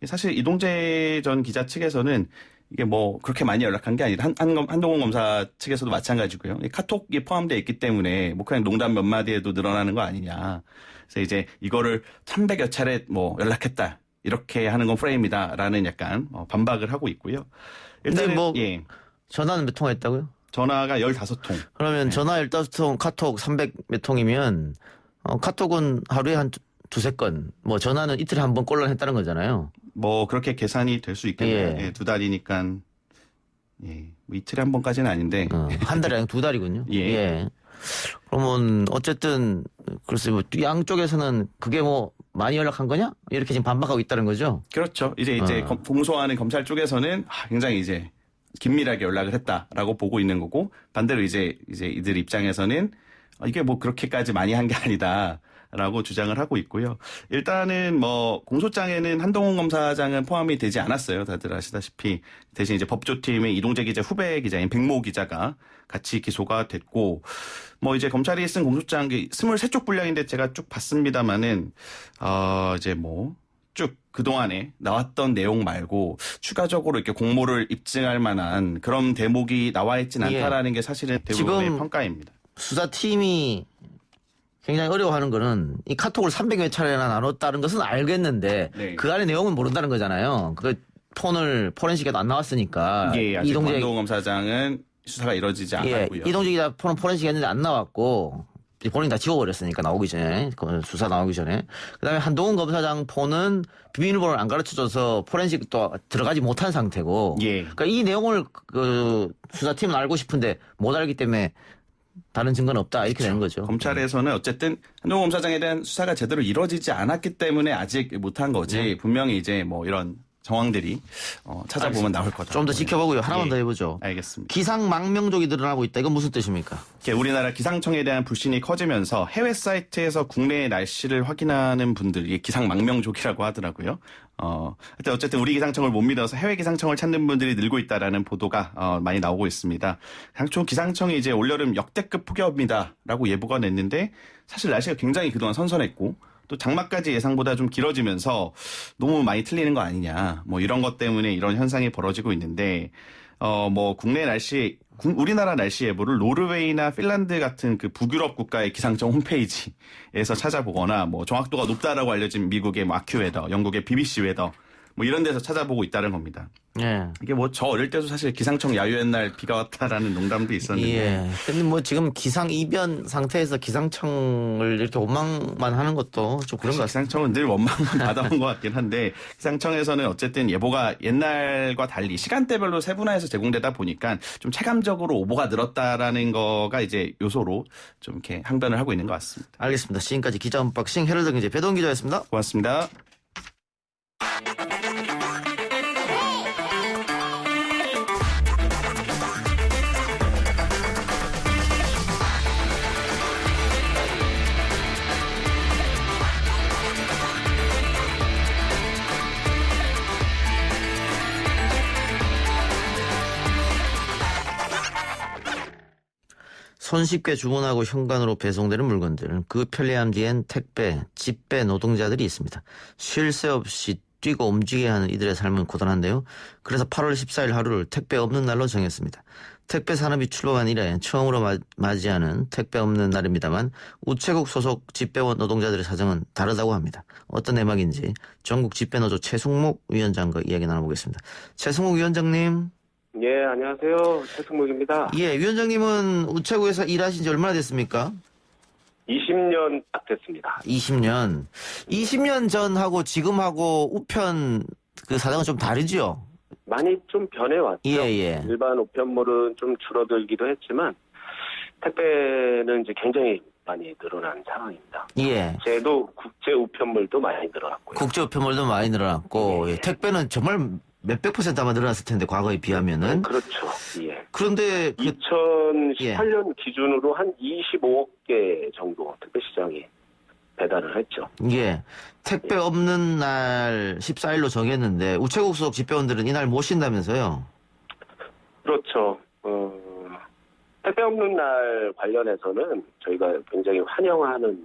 사실 이동재 전 기자 측에서는 이게 뭐 그렇게 많이 연락한 게 아니라 한동훈 검사 측에서도 마찬가지고요. 카톡이 포함되어 있기 때문에 뭐 그냥 농담 몇 마디에도 늘어나는 거 아니냐. 그래서 이제 이거를 300여 차례 뭐 연락했다. 이렇게 하는 건 프레임이다라는 약간 반박을 하고 있고요. 일단은 뭐 전화는 몇 통 했다고요? 전화가 15통. 그러면 전화 15통, 카톡 300 몇 통이면 카톡은 하루에 한 두세 건, 뭐 전화는 이틀에 한 번 꼴랑 했다는 거잖아요. 뭐 그렇게 계산이 될 수 있겠네요. 두 달이니까 뭐 이틀에 한 번까지는 아닌데 한 달이 아니고 2달이군요. 그러면 어쨌든 글쎄 뭐 양쪽에서는 그게 뭐 많이 연락한 거냐? 이렇게 지금 반박하고 있다는 거죠. 그렇죠. 이제 공소하는 검찰 쪽에서는 굉장히 이제 긴밀하게 연락을 했다라고 보고 있는 거고 반대로 이제 이들 입장에서는 이게 뭐 그렇게까지 많이 한 게 아니다라고 주장을 하고 있고요. 일단은 뭐 공소장에는 한동훈 검사장은 포함이 되지 않았어요. 다들 아시다시피 대신 이제 법조팀의 이동재 기자 후배 기자인 백모 기자가 같이 기소가 됐고 뭐 이제 검찰이 쓴 공소장 23쪽 분량인데 제가 쭉 봤습니다만은 이제 뭐 쭉 그동안에 나왔던 내용 말고 추가적으로 이렇게 공모를 입증할 만한 그런 대목이 나와 있진 않다라는 게 사실은 대부분의 평가입니다. 수사팀이 굉장히 어려워하는 거는 이 카톡을 300여 차례나 나눴다는 것은 알겠는데 그 안에 내용은 모른다는 거잖아요. 그 폰을 포렌식에도 안 나왔으니까. 아직 한동훈 검사장은 수사가 이루어지지 않았고요. 이동재 기자 폰은 포렌식 했는데 안 나왔고 본인이 다 지워버렸으니까 나오기 전에 수사 나오기 전에. 그다음에 한동훈 검사장 폰은 비밀번호를 안 가르쳐줘서 포렌식도 들어가지 못한 상태고. 그러니까 이 내용을 그 수사팀은 알고 싶은데 못 알기 때문에 다른 증거는 없다 이렇게 되는 거죠. 검찰에서는 어쨌든 한동훈 검사장에 대한 수사가 제대로 이루어지지 않았기 때문에 아직 못한 거지. 분명히 이제 뭐 이런 정황들이 찾아보면 나올 거다. 좀 더 지켜보고요. 하나만 더 해보죠. 알겠습니다. 기상 망명족이 늘어나고 있다. 이건 무슨 뜻입니까? 우리나라 기상청에 대한 불신이 커지면서 해외 사이트에서 국내의 날씨를 확인하는 분들이 기상 망명족이라고 하더라고요. 어쨌든 우리 기상청을 못 믿어서 해외 기상청을 찾는 분들이 늘고 있다라는 보도가 많이 나오고 있습니다. 당초 기상청이 이제 올여름 역대급 폭염이다라고 예보가 냈는데 사실 날씨가 굉장히 그동안 선선했고 또 장마까지 예상보다 좀 길어지면서 너무 많이 틀리는 거 아니냐. 뭐 이런 것 때문에 이런 현상이 벌어지고 있는데 뭐 국내 날씨 우리나라 날씨 예보를 노르웨이나 핀란드 같은 그 북유럽 국가의 기상청 홈페이지에서 찾아보거나 뭐 정확도가 높다라고 알려진 미국의 뭐 아큐웨더, 영국의 BBC 웨더 뭐 이런 데서 찾아보고 있다는 겁니다. 예. 이게 뭐 저 어릴 때도 사실 기상청 야유의 날 비가 왔다라는 농담도 있었는데. 예. 근데 뭐 지금 기상 이변 상태에서 기상청을 이렇게 원망만 하는 것도 좀 그런 것 같습니다. 기상청은 늘 원망만 받아온 것 같긴 한데 기상청에서는 어쨌든 예보가 옛날과 달리 시간대별로 세분화해서 제공되다 보니까 좀 체감적으로 오보가 늘었다라는 거가 이제 요소로 좀 이렇게 항변을 하고 있는 것 같습니다. 알겠습니다. 지금까지 기자 언박싱 헤럴드 경제 배동 기자였습니다. 고맙습니다. 손쉽게 주문하고 현관으로 배송되는 물건들, 그 편리함 뒤엔 택배, 집배 노동자들이 있습니다. 쉴 새 없이 뛰고 움직여야 하는 이들의 삶은 고단한데요. 그래서 8월 14일 하루를 택배 없는 날로 정했습니다. 택배 산업이 출범한 이래 처음으로 맞이하는 택배 없는 날입니다만 우체국 소속 집배원 노동자들의 사정은 다르다고 합니다. 어떤 내막인지 전국 집배노조 최승목 위원장과 이야기 나눠보겠습니다. 최승목 위원장님. 예, 안녕하세요. 최승목입니다. 예, 위원장님은 우체국에서 일하신 지 얼마나 됐습니까? 20년 딱 됐습니다. 20년. 20년 전하고 지금하고 우편 그 사정은 좀 다르죠? 많이 좀 변해왔죠. 예. 일반 우편물은 좀 줄어들기도 했지만 택배는 이제 굉장히 많이 늘어난 상황입니다. 예. 제도 국제 우편물도 많이 늘어났고요. 국제 우편물도 많이 늘어났고 예. 택배는 정말 몇백 % 아마 늘어났을 텐데 과거에 비하면은. 그렇죠. 예. 그런데 2018년 기준으로 한 25억 개 정도 택배 시장이 배달을 했죠. 예. 택배 없는 날 14일로 정했는데 우체국 소속 집배원들은 이날 못 쉰다면서요? 그렇죠. 택배 없는 날 관련해서는 저희가 굉장히 환영하는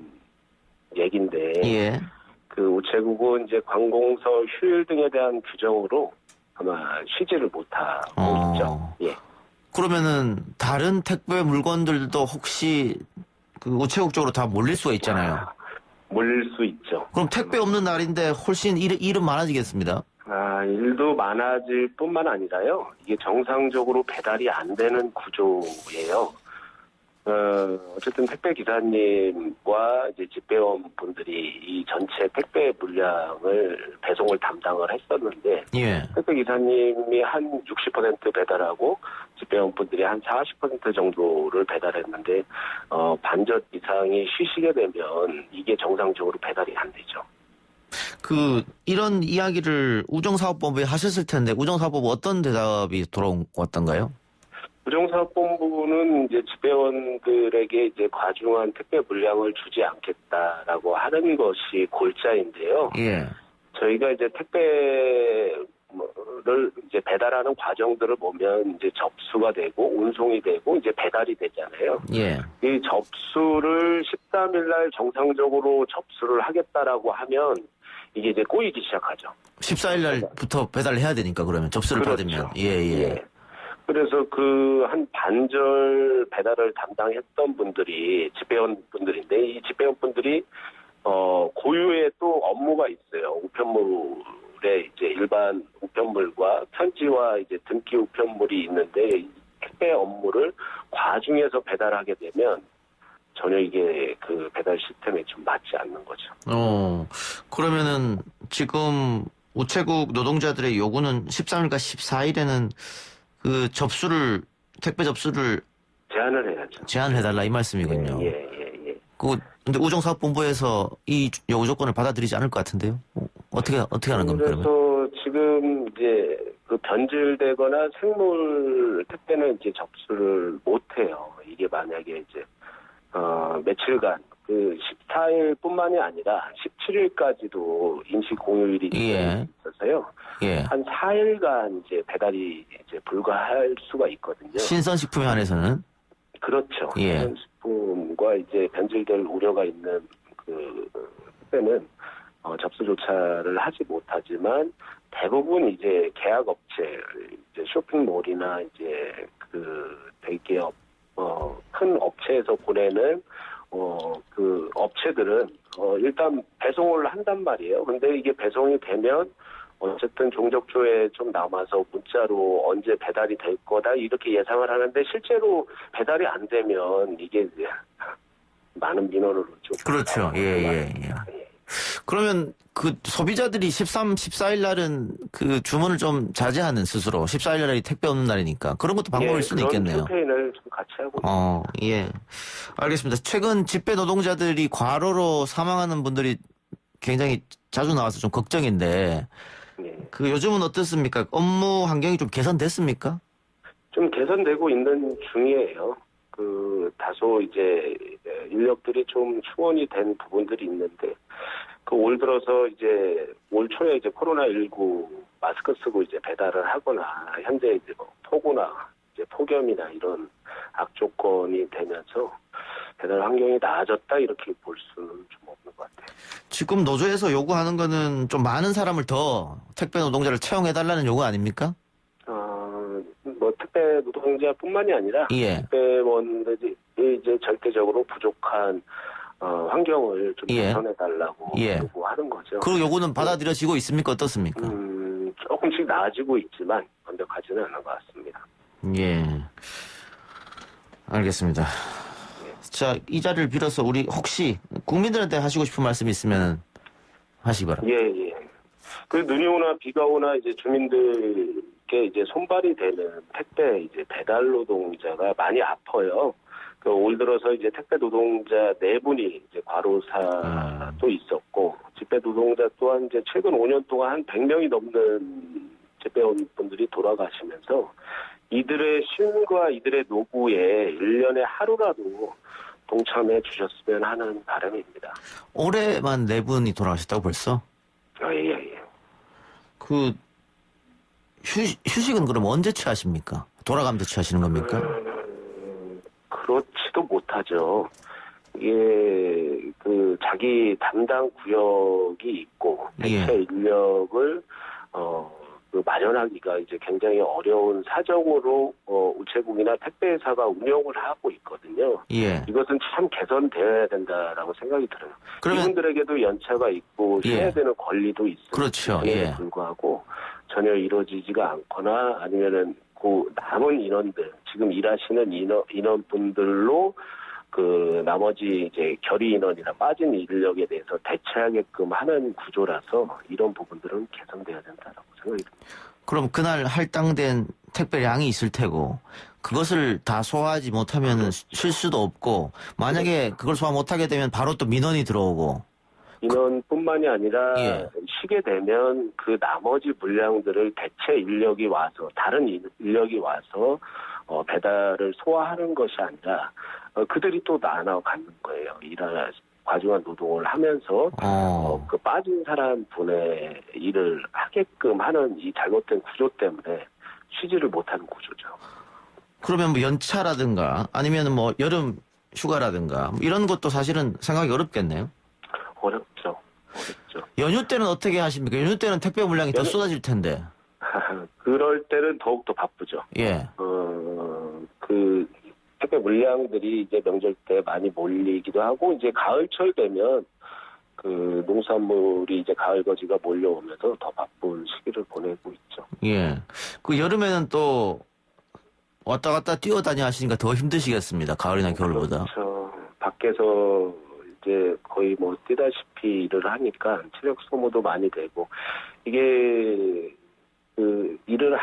얘기인데 예. 그 우체국은 이제 관공서 휴일 등에 대한 규정으로 아마 쉬지를 못하고 있죠. 예. 그러면은 다른 택배 물건들도 혹시 그 우체국 쪽으로 다 몰릴 수가 있잖아요. 몰릴 수 있죠. 그럼 택배 없는 날인데 훨씬 일은 많아지겠습니다. 일도 많아질 뿐만 아니라요. 이게 정상적으로 배달이 안 되는 구조예요. 어쨌든 택배 기사님과 이제 집배원 분들이 이 전체 택배 물량을 배송을 담당을 했었는데, 예. 택배 기사님이 한 60% 배달하고 집배원 분들이 한 40% 정도를 배달했는데, 반절 이상이 쉬시게 되면 이게 정상적으로 배달이 안 되죠. 이런 이야기를 우정사업본부에 하셨을 텐데, 우정사업본부 어떤 대답이 돌아왔던가요? 우정사업본부는 이제 집배원들에게 이제 과중한 택배 물량을 주지 않겠다라고 하는 것이 골자인데요. 예. 저희가 이제 택배를 이제 배달하는 과정들을 보면 이제 접수가 되고 운송이 되고 이제 배달이 되잖아요. 예. 이 접수를 13일 날 정상적으로 접수를 하겠다라고 하면 이게 이제 꼬이기 시작하죠. 14일 날부터 배달을 해야 되니까 그러면 접수를 그렇죠. 받으면. 예. 그래서 그 한 반절 배달을 담당했던 분들이 집배원 분들인데 이 집배원 분들이 고유의 또 업무가 있어요. 우편물에 이제 일반 우편물과 편지와 이제 등기 우편물이 있는데 이 택배 업무를 과중해서 배달하게 되면 전혀 이게 그 배달 시스템에 좀 맞지 않는 거죠. 그러면은 지금 우체국 노동자들의 요구는 13일과 14일에는 그 택배 접수를 제한을 해야죠. 제한해달라 이 말씀이군요. 예. 근데 우정사업본부에서 이 요구 조건을 받아들이지 않을 것 같은데요. 어떻게 하는 겁니까? 그래서 지금 이제 그 변질되거나 생물 택배는 이제 접수를 못 해요. 이게 만약에 이제 며칠간 그 14일뿐만이 아니라 17일까지도 임시 공휴일이 있어서요. 예. 한 4일간 이제 배달이 이제 불가할 수가 있거든요. 신선식품에 한해서는 그렇죠. 예. 신선식품과 이제 변질될 우려가 있는 그 택배는 접수조차를 하지 못하지만 대부분 이제 계약업체, 이제 쇼핑몰이나 이제 그 대기업 큰 업체에서 보내는 그 업체들은 일단 배송을 한단 말이에요. 근데 이게 배송이 되면 어쨌든 종적조에 좀 남아서 문자로 언제 배달이 될 거다 이렇게 예상을 하는데 실제로 배달이 안 되면 이게 이제 많은 민원으로 좀 그렇죠. 예. 그러면 그 소비자들이 13, 14일 날은 그 주문을 좀 자제하는 스스로 14일 날이 택배 없는 날이니까 그런 것도 방법일 수는 있겠네요. 그런 캠페인을 좀 같이 하고 예. 알겠습니다. 최근 집배 노동자들이 과로로 사망하는 분들이 굉장히 자주 나와서 좀 걱정인데 그 요즘은 어떻습니까? 업무 환경이 좀 개선됐습니까? 좀 개선되고 있는 중이에요. 그 다소 이제 인력들이 좀 충원이 된 부분들이 있는데 그 올 들어서 이제 올 초에 이제 코로나19 마스크 쓰고 이제 배달을 하거나 현재 이제 뭐 폭우나 이제 폭염이나 이런 악조건이 되면서 배달 환경이 나아졌다 이렇게 볼 수는 좀 없는 것 같아요. 지금 노조에서 요구하는 거는 좀 많은 사람을 더 택배 노동자를 채용해달라는 요구 아닙니까? 뭐 택배 노동자뿐만이 아니라 택배원들이 이제 절대적으로 부족한 환경을 좀 개선해달라고 요구하는 거죠. 그 요구는 받아들여지고 있습니까? 어떻습니까? 조금씩 나아지고 있지만 완벽하지는 않은 것 같습니다. 예. 알겠습니다. 자, 이 자리를 빌어서 우리 혹시 국민들한테 하시고 싶은 말씀이 있으면 하시기 바랍니다. 예. 그 눈이 오나 비가 오나 이제 주민들께 이제 손발이 되는 택배 이제 배달 노동자가 많이 아파요. 그 올 들어서 이제 택배 노동자 4분이 이제 과로사도 있었고 집배 노동자 또한 이제 최근 5년 동안 한 100명이 넘는 집배원분들이 돌아가시면서 이들의 쉼과 이들의 노고에 1년에 하루라도 동참해 주셨으면 하는 바람입니다. 올해만 4분이 돌아가셨다고 벌써? 예. 그 휴식은 그럼 언제 취하십니까? 돌아가면서 취하시는 겁니까? 그렇지도 못하죠. 이게 그 자기 담당 구역이 있고 대체 인력을 그 마련하기가 이제 굉장히 어려운 사정으로 우체국이나 택배회사가 운영을 하고 있거든요. 이것은 참 개선돼야 된다라고 생각이 들어요. 이분들에게도 연차가 있고 쉬어야 되는 권리도 있습니다. 그렇죠. 불구하고 전혀 이루어지지가 않거나 아니면은 그 남은 인원들 지금 일하시는 인원분들로 그 나머지 이제 결의 인원이나 빠진 인력에 대해서 대체하게끔 하는 구조라서 이런 부분들은 개선돼야 된다라고 생각이 듭니다. 그럼 그날 할당된 택배량이 있을 테고 그것을 다 소화하지 못하면 쉴 수도 없고 만약에 그걸 소화 못하게 되면 바로 또 민원이 들어오고 인원뿐만이 아니라 쉬게 되면 그 나머지 물량들을 대체 인력이 와서 다른 인력이 와서 배달을 소화하는 것이 아니라 그들이 또 나눠 갖는 거예요. 과중한 노동을 하면서 그 빠진 사람 분의 일을 하게끔 하는 이 잘못된 구조 때문에 쉬지를 못하는 구조죠. 그러면 뭐 연차라든가 아니면 뭐 여름 휴가라든가 뭐 이런 것도 사실은 생각이 어렵겠네요. 어렵죠. 연휴 때는 어떻게 하십니까? 연휴 때는 택배 물량이 더 쏟아질 텐데. 그럴 때는 더욱더 바쁘죠. 그 택배 물량들이 이제 명절 때 많이 몰리기도 하고 이제 가을철 되면 그 농산물이 이제 가을 거지가 몰려오면서 더 바쁜 시기를 보내고 있죠. 그 여름에는 또 왔다 갔다 뛰어다니 하시니까 더 힘드시겠습니다. 가을이나 겨울보다. 그렇죠. 밖에서 이제 거의 뭐 뛰다시피 일을 하니까 체력 소모도 많이 되고 이게 그 일을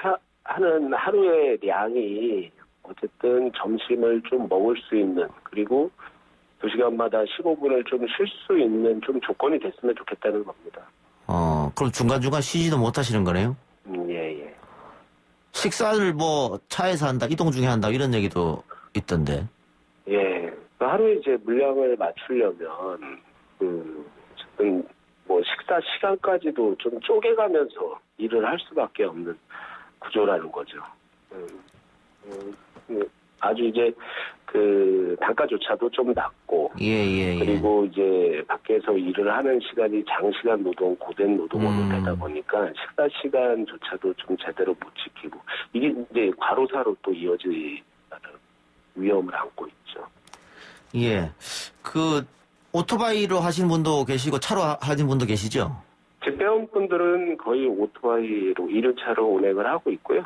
하는 하루의 양이 어쨌든 점심을 좀 먹을 수 있는 그리고 2시간마다 15분을 좀 쉴 수 있는 좀 조건이 됐으면 좋겠다는 겁니다. 그럼 중간중간 쉬지도 못하시는 거네요? 예. 식사를 뭐 차에서 한다, 이동 중에 한다 이런 얘기도 있던데. 하루에 이제 물량을 맞추려면 어쨌든 뭐 식사 시간까지도 좀 쪼개가면서 일을 할 수밖에 없는 구조라는 거죠. 아주 이제 그 단가조차도 좀 낮고 그리고 이제 밖에서 일을 하는 시간이 장시간 노동, 고된 노동으로 되다 보니까 식사 시간조차도 좀 제대로 못 지키고 이게 이제 과로사로 또 이어질 위험을 안고 있죠. 그 오토바이로 하시는 분도 계시고 차로 하시는 분도 계시죠? 집배원분들은 거의 오토바이로 1일차로 운행을 하고 있고요.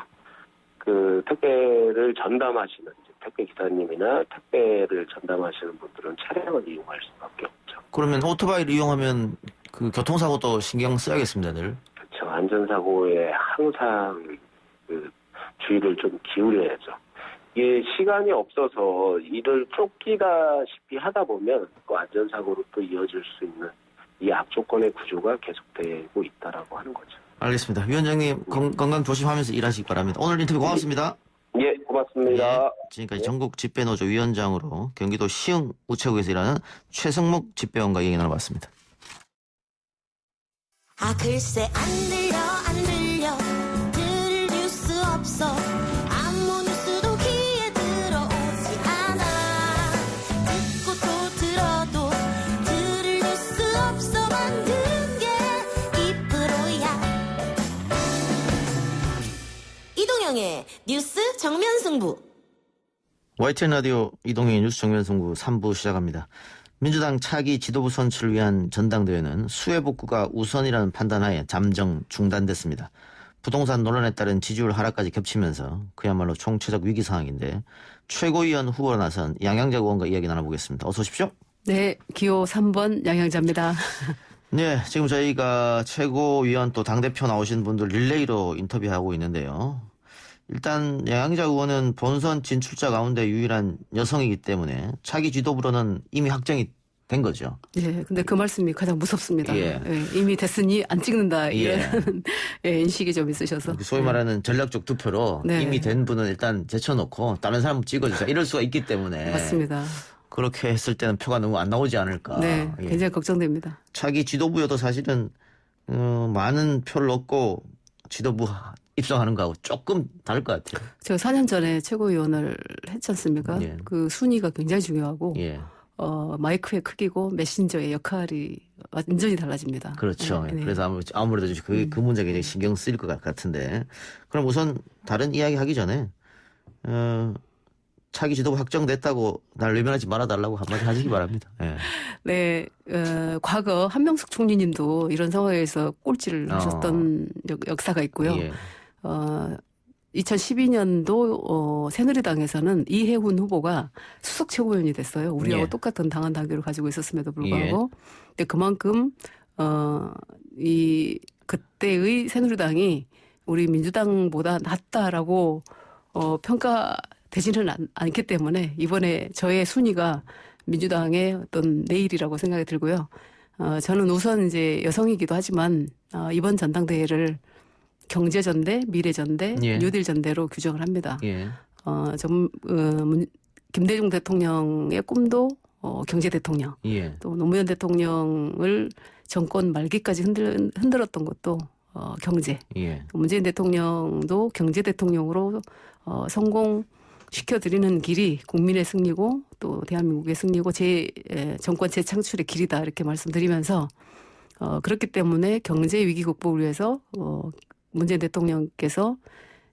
그 택배를 전담하시는 택배 기사님이나 택배를 전담하시는 분들은 차량을 이용할 수밖에 없죠. 그러면 오토바이를 이용하면 그 교통사고도 신경 써야겠습니다, 늘. 그렇죠. 안전사고에 항상 그 주의를 좀 기울여야죠. 이게 시간이 없어서 일을 쫓기다시피 하다 보면 그 안전사고로 또 이어질 수 있는 이 악조건의 구조가 계속되고 있다라고 하는 거죠. 알겠습니다. 위원장님 건강 조심하면서 일하시기 바랍니다. 오늘 인터뷰 고맙습니다. 예, 고맙습니다. 예, 지금까지 전국 집배노조 위원장으로 경기도 시흥 우체국에서 일하는 최성목 집배원과 얘기 나눠봤습니다. 아 글쎄 안 들려 들을 뉴스 없어 아무 뉴스도 귀에 들어오지 않아 듣고 또 들어도 들을 뉴스 없어 만든 게 2%야 이동영의 뉴스 정면 승부 YTN 라디오 이동형의 뉴스 정면 승부 3부 시작합니다. 민주당 차기 지도부 선출을 위한 전당대회는 수혜 복구가 우선이라는 판단하에 잠정 중단됐습니다. 부동산 논란에 따른 지지율 하락까지 겹치면서 그야말로 총체적 위기 상황인데 최고위원 후보로 나선 양양자 의원과 이야기 나눠보겠습니다. 어서 오십시오. 네, 기호 3번 양양자입니다. 네, 지금 저희가 최고위원 또 당대표 나오신 분들 릴레이로 인터뷰하고 있는데요. 일단 양양자 의원은 본선 진출자 가운데 유일한 여성이기 때문에 차기 지도부로는 이미 확정이 된 거죠. 예, 근데 그 말씀이 가장 무섭습니다. 예. 예, 이미 됐으니 안 찍는다 이런 예, 인식이 좀 있으셔서. 소위 말하는 전략적 투표로 네. 이미 된 분은 일단 제쳐놓고 다른 사람 찍어주자 이럴 수가 있기 때문에. 맞습니다. 그렇게 했을 때는 표가 너무 안 나오지 않을까. 네, 예. 굉장히 걱정됩니다. 차기 지도부여도 사실은 많은 표를 얻고 지도부 입성하는 거하고 조금 다를 것 같아요. 제가 4년 전에 최고위원을 했지 않습니까? 예. 그 순위가 굉장히 중요하고 예. 마이크의 크기고 메신저의 역할이 완전히 달라집니다. 그렇죠. 네, 네. 그래서 아무래도 그 문제가 굉장히 신경 쓰일 것 같은데. 그럼 우선 다른 이야기 하기 전에 차기 지도부 확정됐다고 날 외면하지 말아달라고 한마디 하시기 바랍니다. 예. 네, 과거 한명숙 총리님도 이런 상황에서 꼴찌를 하셨던 역사가 있고요. 예. 2012년도 새누리당에서는 이해훈 후보가 수석 최고위원이 됐어요. 우리하고 예. 똑같은 당헌 당규를 가지고 있었음에도 불구하고. 근데 그만큼 그때의 새누리당이 우리 민주당보다 낫다라고 평가되지는 않기 때문에 이번에 저의 순위가 민주당의 어떤 내일이라고 생각이 들고요. 저는 우선 이제 여성이기도 하지만 이번 전당대회를 경제전대, 미래전대, 예. 뉴딜 전대로 규정을 합니다. 예. 김대중 대통령의 꿈도 경제 대통령, 예. 또 노무현 대통령을 정권 말기까지 흔들었던 것도 경제. 예. 문재인 대통령도 경제 대통령으로 성공시켜드리는 길이 국민의 승리고 또 대한민국의 승리고 정권 재창출의 길이다 이렇게 말씀드리면서 그렇기 때문에 경제 위기 극복을 위해서 문재인 대통령께서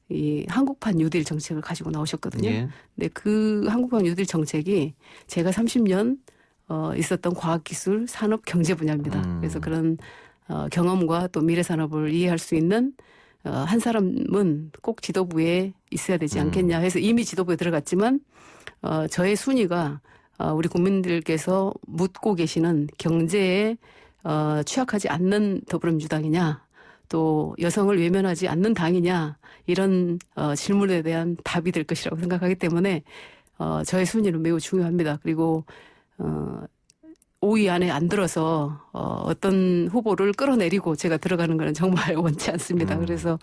이 한국판 뉴딜 정책을 가지고 나오셨거든요. 예. 근데 그 한국판 뉴딜 정책이 제가 30년 있었던 과학기술 산업 경제 분야입니다. 그래서 그런 경험과 또 미래 산업을 이해할 수 있는 한 사람은 꼭 지도부에 있어야 되지 않겠냐 해서 이미 지도부에 들어갔지만 저의 순위가 우리 국민들께서 묻고 계시는 경제에 취약하지 않는 더불어민주당이냐 또 여성을 외면하지 않는 당이냐 이런 질문에 대한 답이 될 것이라고 생각하기 때문에 저의 순위는 매우 중요합니다. 그리고 5위 안에 안 들어서 어떤 후보를 끌어내리고 제가 들어가는 거는 정말 원치 않습니다. 그래서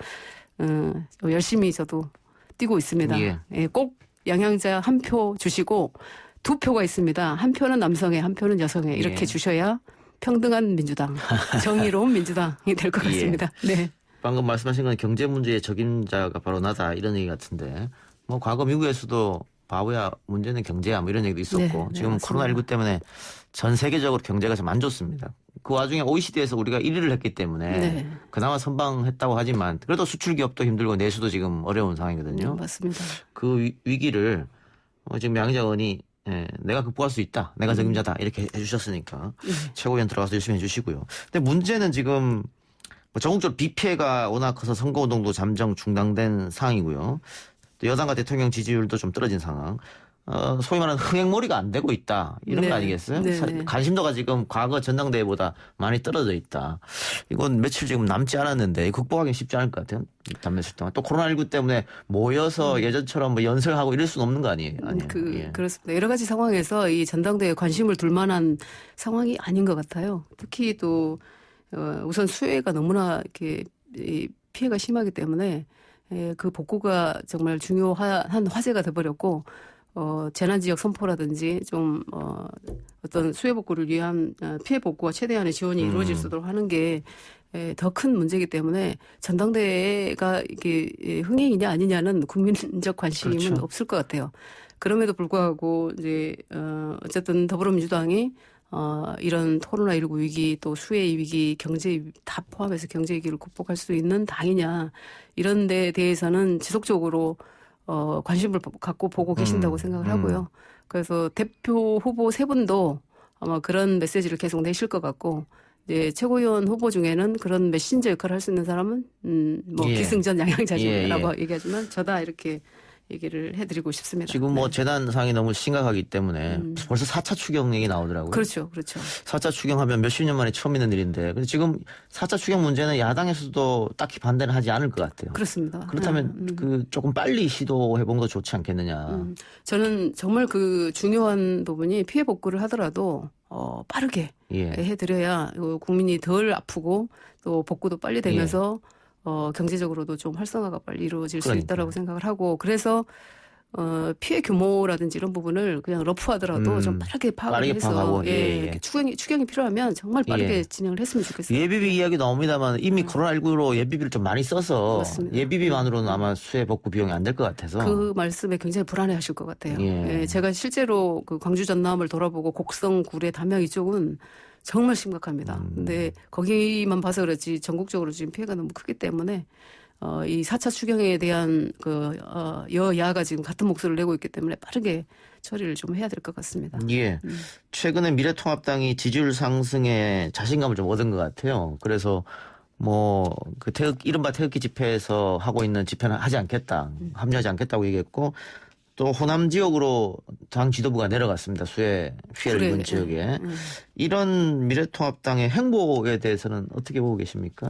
열심히 저도 뛰고 있습니다. 예. 예, 꼭 양양자 한 표 주시고 2표가 있습니다. 한 표는 남성에 한 표는 여성에 이렇게 예. 주셔야 평등한 민주당, 정의로운 민주당이 될 것 같습니다. 네. 방금 말씀하신 건 경제 문제의 적임자가 바로 나다 이런 얘기 같은데 뭐 과거 미국에서도 바보야 문제는 경제야 뭐 이런 얘기도 있었고 네, 지금 네, 코로나19 때문에 전 세계적으로 경제가 좀 안 좋습니다. 그 와중에 OECD에서 우리가 1위를 했기 때문에 네. 그나마 선방했다고 하지만 그래도 수출 기업도 힘들고 내수도 지금 어려운 상황이거든요. 맞습니다. 그 위기를 지금 양자 의원이 내가 극복할 수 있다. 내가 적임자다. 이렇게 해주셨으니까 최고위원 들어가서 열심히 해주시고요. 근데 문제는 지금 전국적으로 비 피해가 워낙 커서 선거운동도 잠정 중단된 상황이고요. 또 여당과 대통령 지지율도 좀 떨어진 상황. 소위 말하는 흥행몰이가 안 되고 있다. 이런 네. 거 아니겠어요? 네. 관심도가 지금 과거 전당대회보다 많이 떨어져 있다. 이건 며칠 지금 남지 않았는데 극복하기 쉽지 않을 것 같아요. 단몇칠 동안. 또 코로나19 때문에 모여서 예전처럼 뭐 연설하고 이럴 수는 없는 거 아니에요? 예. 그렇습니다. 여러 가지 상황에서 이 전당대회에 관심을 둘 만한 상황이 아닌 것 같아요. 특히 또 우선 수해가 너무나 이렇게 피해가 심하기 때문에 그 복구가 정말 중요한 화제가 돼버렸고 재난지역 선포라든지 좀 어떤 수해 복구를 위한 피해 복구와 최대한의 지원이 이루어질 수 있도록 하는 게 더 큰 문제이기 때문에 전당대회가 이게 흥행이냐 아니냐는 국민적 관심은 그렇죠. 없을 것 같아요. 그럼에도 불구하고 이제 어쨌든 더불어민주당이 이런 코로나19 위기 또 수해 위기 경제 위기 다 포함해서 경제 위기를 극복할 수 있는 당이냐 이런 데에 대해서는 지속적으로 관심을 갖고 보고 계신다고 생각을 하고요. 그래서 대표 후보 세 분도 아마 그런 메시지를 계속 내실 것 같고 이제 최고위원 후보 중에는 그런 메신저 역할을 할 수 있는 사람은 기승전 양양자주라고 얘기하지만 저다 이렇게 얘기를 해드리고 싶습니다. 지금 뭐 재난 상황이 너무 심각하기 때문에 벌써 4차 추경 얘기 나오더라고요. 그렇죠. 4차 추경하면 몇십 년 만에 처음 있는 일인데 그래서 지금 4차 추경 문제는 야당에서도 딱히 반대는 하지 않을 것 같아요. 그렇습니다. 그렇다면 그 조금 빨리 시도해 본 거 좋지 않겠느냐. 저는 정말 그 중요한 부분이 피해 복구를 하더라도 빠르게 해드려야 국민이 덜 아프고 또 복구도 빨리 되면서 경제적으로도 좀 활성화가 빨리 이루어질 수 있다라고 생각을 하고 그래서 피해 규모라든지 이런 부분을 그냥 러프하더라도 좀 빠르게 파악을 해서 추경이 필요하면 정말 빠르게 진행을 했으면 좋겠어요. 예비비 이야기 나옵니다만 이미 코로나19로 예비비를 좀 많이 써서 맞습니다. 예비비만으로는 아마 수해 복구 비용이 안 될 것 같아서 그 말씀에 굉장히 불안해하실 것 같아요. 제가 실제로 그 광주 전남을 돌아보고 곡성, 구례, 담양 이쪽은 정말 심각합니다. 근데 거기만 봐서 그렇지 전국적으로 지금 피해가 너무 크기 때문에 이 4차 추경에 대한 여야가 지금 같은 목소리를 내고 있기 때문에 빠르게 처리를 좀 해야 될 것 같습니다. 최근에 미래통합당이 지지율 상승에 자신감을 좀 얻은 것 같아요. 그래서 뭐 그 이른바 태극기 집회에서 하고 있는 집회는 하지 않겠다, 합류하지 않겠다고 얘기했고 또 호남 지역으로 당 지도부가 내려갔습니다. 수해 피해를 입은 지역에. 이런 미래통합당의 행보에 대해서는 어떻게 보고 계십니까?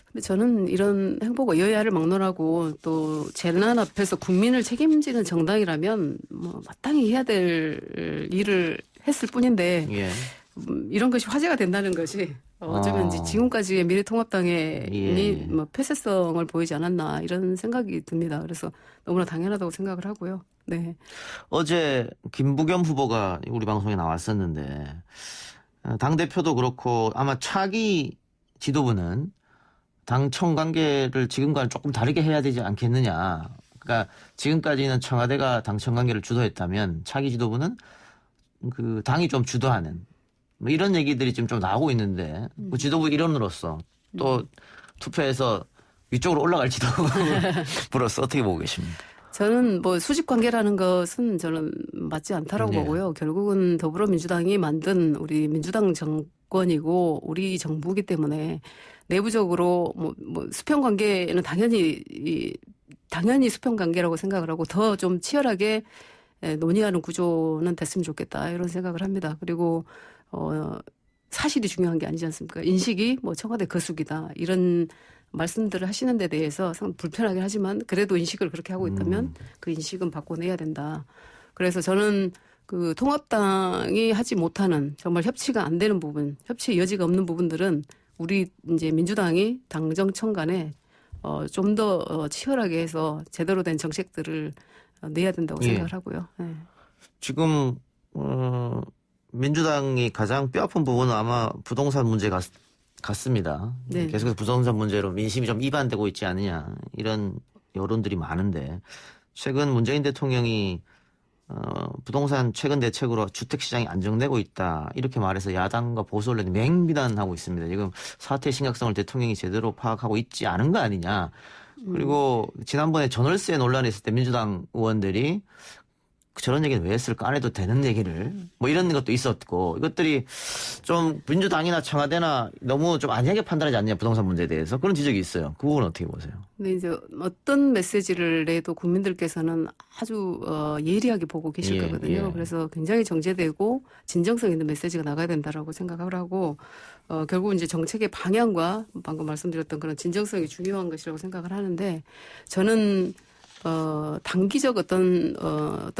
근데 저는 이런 행보가 여야를 막론하고 또 재난 앞에서 국민을 책임지는 정당이라면 뭐 마땅히 해야 될 일을 했을 뿐인데 이런 것이 화제가 된다는 것이 어쩌면 이제 지금까지의 미래통합당이 뭐 폐쇄성을 보이지 않았나 이런 생각이 듭니다. 그래서 너무나 당연하다고 생각을 하고요. 네. 어제 김부겸 후보가 우리 방송에 나왔었는데 당대표도 그렇고 아마 차기 지도부는 당청 관계를 지금과는 조금 다르게 해야 되지 않겠느냐. 그러니까 지금까지는 청와대가 당청 관계를 주도했다면 차기 지도부는 그 당이 좀 주도하는 뭐 이런 얘기들이 지금 좀 나오고 있는데 그 지도부 일원으로서 또 투표해서 위쪽으로 올라갈 지도부로서 어떻게 보고 계십니까? 저는 뭐 수직 관계라는 것은 저는 맞지 않다라고 보고요. 결국은 더불어민주당이 만든 우리 민주당 정권이고 우리 정부이기 때문에 내부적으로 뭐 수평 관계는 당연히 수평 관계라고 생각을 하고 더 좀 치열하게 논의하는 구조는 됐으면 좋겠다 이런 생각을 합니다. 그리고 사실이 중요한 게 아니지 않습니까? 인식이 뭐 청와대 거수기다 이런 말씀들을 하시는 데 대해서 상 불편하긴 하지만 그래도 인식을 그렇게 하고 있다면 그 인식은 바꿔내야 된다. 그래서 저는 그 통합당이 하지 못하는 정말 협치가 안 되는 부분, 협치의 여지가 없는 부분들은 우리 이제 민주당이 당정청 간에 좀 더 치열하게 해서 제대로 된 정책들을 내야 된다고 생각을 하고요. 지금 민주당이 가장 뼈아픈 부분은 아마 부동산 문제 같습니다. 계속해서 부동산 문제로 민심이 좀 이반되고 있지 않느냐 이런 여론들이 많은데 최근 문재인 대통령이 부동산 최근 대책으로 주택시장이 안정되고 있다 이렇게 말해서 야당과 보수 언론이 맹비난하고 있습니다. 지금 사태의 심각성을 대통령이 제대로 파악하고 있지 않은 거 아니냐. 그리고 지난번에 전월세 논란이 있을 때 민주당 의원들이 저런 얘기는 왜 했을까? 안 해도 되는 얘기를. 뭐 이런 것도 있었고, 이것들이 좀 민주당이나 청와대나 너무 좀 안이하게 판단하지 않냐, 부동산 문제에 대해서. 그런 지적이 있어요. 그 부분은 어떻게 보세요? 근데 이제 어떤 메시지를 내도 국민들께서는 아주 예리하게 보고 계실 예, 거거든요. 예. 그래서 굉장히 정제되고 진정성 있는 메시지가 나가야 된다라고 생각을 하고, 결국 이제 정책의 방향과 방금 말씀드렸던 그런 진정성이 중요한 것이라고 생각을 하는데, 저는 단기적 어떤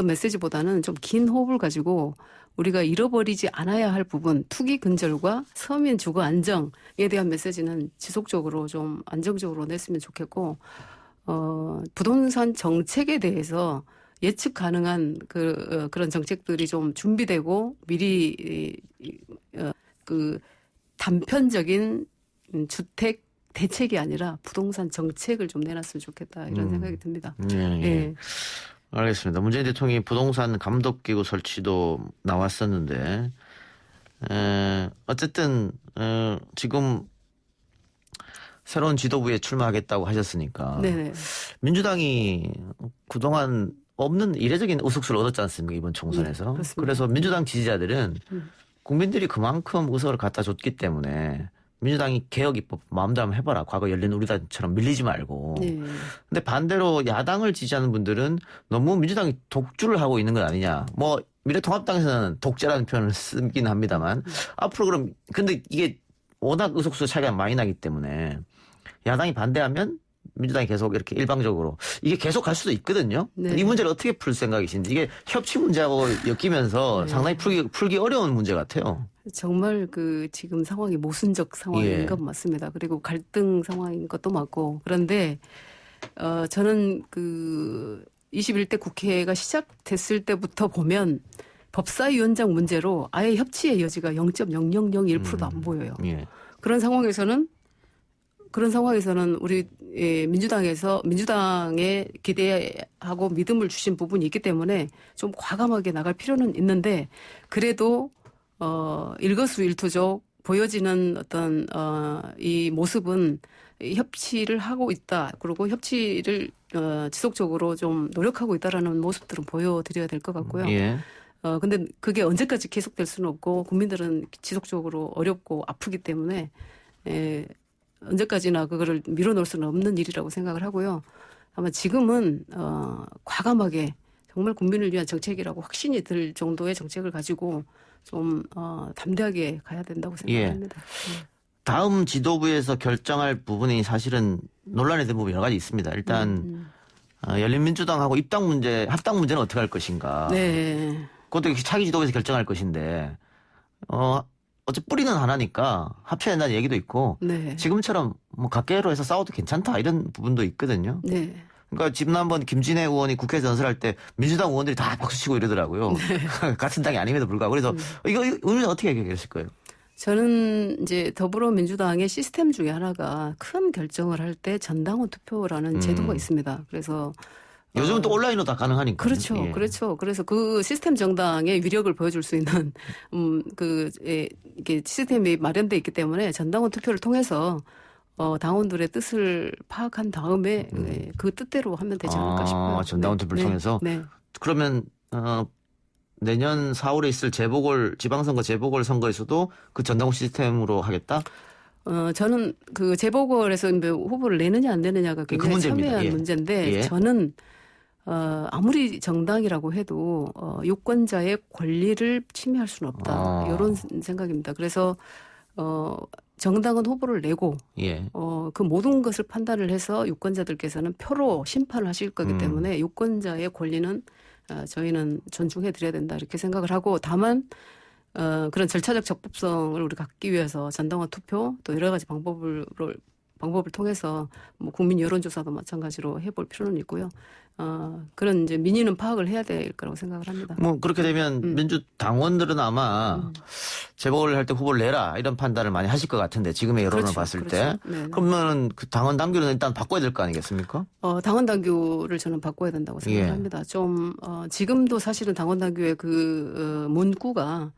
메시지보다는 좀 긴 호흡을 가지고 우리가 잃어버리지 않아야 할 부분, 투기 근절과 서민 주거 안정에 대한 메시지는 지속적으로 좀 안정적으로 냈으면 좋겠고, 부동산 정책에 대해서 예측 가능한 그런 정책들이 좀 준비되고 미리 그 단편적인 주택 대책이 아니라 부동산 정책을 좀 내놨으면 좋겠다 이런 생각이 듭니다. 예. 알겠습니다. 문재인 대통령이 부동산 감독기구 설치도 나왔었는데 어쨌든 지금 새로운 지도부에 출마하겠다고 하셨으니까 네네. 민주당이 그동안 없는 이례적인 의석수를 얻었지 않습니까? 이번 총선에서. 네, 그래서 민주당 지지자들은 국민들이 그만큼 의석을 갖다 줬기 때문에 민주당이 개혁 입법 마음대로 한번 해봐라. 과거 열린 우리당처럼 밀리지 말고. 네. 근데 반대로 야당을 지지하는 분들은 너무 민주당이 독주를 하고 있는 건 아니냐. 뭐 미래통합당에서는 독재라는 표현을 쓰긴 합니다만 앞으로 그럼 근데 이게 워낙 의석수 차이가 많이 나기 때문에 야당이 반대하면 민주당이 계속 이렇게 일방적으로 이게 계속 갈 수도 있거든요. 네. 이 문제를 어떻게 풀 생각이신지 이게 협치 문제하고 엮이면서 네. 상당히 풀기 어려운 문제 같아요. 정말 지금 상황이 모순적 상황인 예. 건 맞습니다. 그리고 갈등 상황인 것도 맞고. 그런데, 저는 21대 국회가 시작됐을 때부터 보면 법사위원장 문제로 아예 협치의 여지가 0.0001%도 안 보여요. 예. 그런 상황에서는 우리 민주당에 기대하고 믿음을 주신 부분이 있기 때문에 좀 과감하게 나갈 필요는 있는데 그래도 일거수일투족 보여지는 어떤 이 모습은 협치를 하고 있다. 그리고 협치를 지속적으로 좀 노력하고 있다라는 모습들은 보여드려야 될 것 같고요. 예. 근데 그게 언제까지 계속될 수는 없고 국민들은 지속적으로 어렵고 아프기 때문에 언제까지나 그거를 밀어놓을 수는 없는 일이라고 생각을 하고요. 아마 지금은 과감하게 정말 국민을 위한 정책이라고 확신이 들 정도의 정책을 가지고 좀 담대하게 가야 된다고 생각합니다. 예. 다음 지도부에서 결정할 부분이 사실은 논란이 된 부분이 여러 가지 있습니다. 일단 열린민주당하고 합당 문제는 어떻게 할 것인가. 네. 그것도 차기 지도부에서 결정할 것인데 어째 뿌리는 하나니까 합쳐야 된다는 얘기도 있고 네. 지금처럼 뭐 각계로 해서 싸워도 괜찮다 이런 부분도 있거든요. 네. 그러니까 지난번 김진애 의원이 국회에서 연설할 때 민주당 의원들이 다 박수치고 이러더라고요. 네. 같은 당이 아님에도 불구하고. 그래서 이거 의원은 어떻게 해결하실 거예요? 저는 이제 더불어민주당의 시스템 중에 하나가 큰 결정을 할 때 전당원 투표라는 제도가 있습니다. 그래서 요즘은 또 온라인으로 다 가능하니까. 그렇죠. 예. 그렇죠. 그래서 그 시스템 정당의 위력을 보여줄 수 있는 이게 시스템이 마련돼 있기 때문에 전당원 투표를 통해서 당원들의 뜻을 파악한 다음에 그 뜻대로 하면 되지 않을까 싶어요. 전당원 투표를 통해서. 네. 그러면 내년 4월에 있을 지방선거 재보궐 선거에서도 그 전당원 시스템으로 하겠다? 저는 그 재보궐에서 후보를 내느냐 안 내느냐가 굉장히 첨예한 문제인데 예. 저는 아무리 정당이라고 해도 유권자의 권리를 침해할 수는 없다. 이런 생각입니다. 그래서 정당은 후보를 내고 예. 그 모든 것을 판단을 해서 유권자들께서는 표로 심판을 하실 거기 때문에 유권자의 권리는 저희는 존중해 드려야 된다 이렇게 생각을 하고 다만 그런 절차적 적법성을 우리 갖기 위해서 전당원 투표 또 여러 가지 방법을 통해서 뭐 국민 여론조사도 마찬가지로 해볼 필요는 있고요. 그런 이제 민의는 파악을 해야 될 거라고 생각을 합니다. 뭐 그렇게 되면 민주당원들은 아마 재보궐을 할 때 후보를 내라 이런 판단을 많이 하실 것 같은데 지금의 여론을 그렇죠, 봤을 그렇죠. 때 네네. 그러면 그 당원 당규는 일단 바꿔야 될 거 아니겠습니까? 당원 당규를 저는 바꿔야 된다고 생각을 합니다. 좀 지금도 사실은 당원 당규의 그 문구가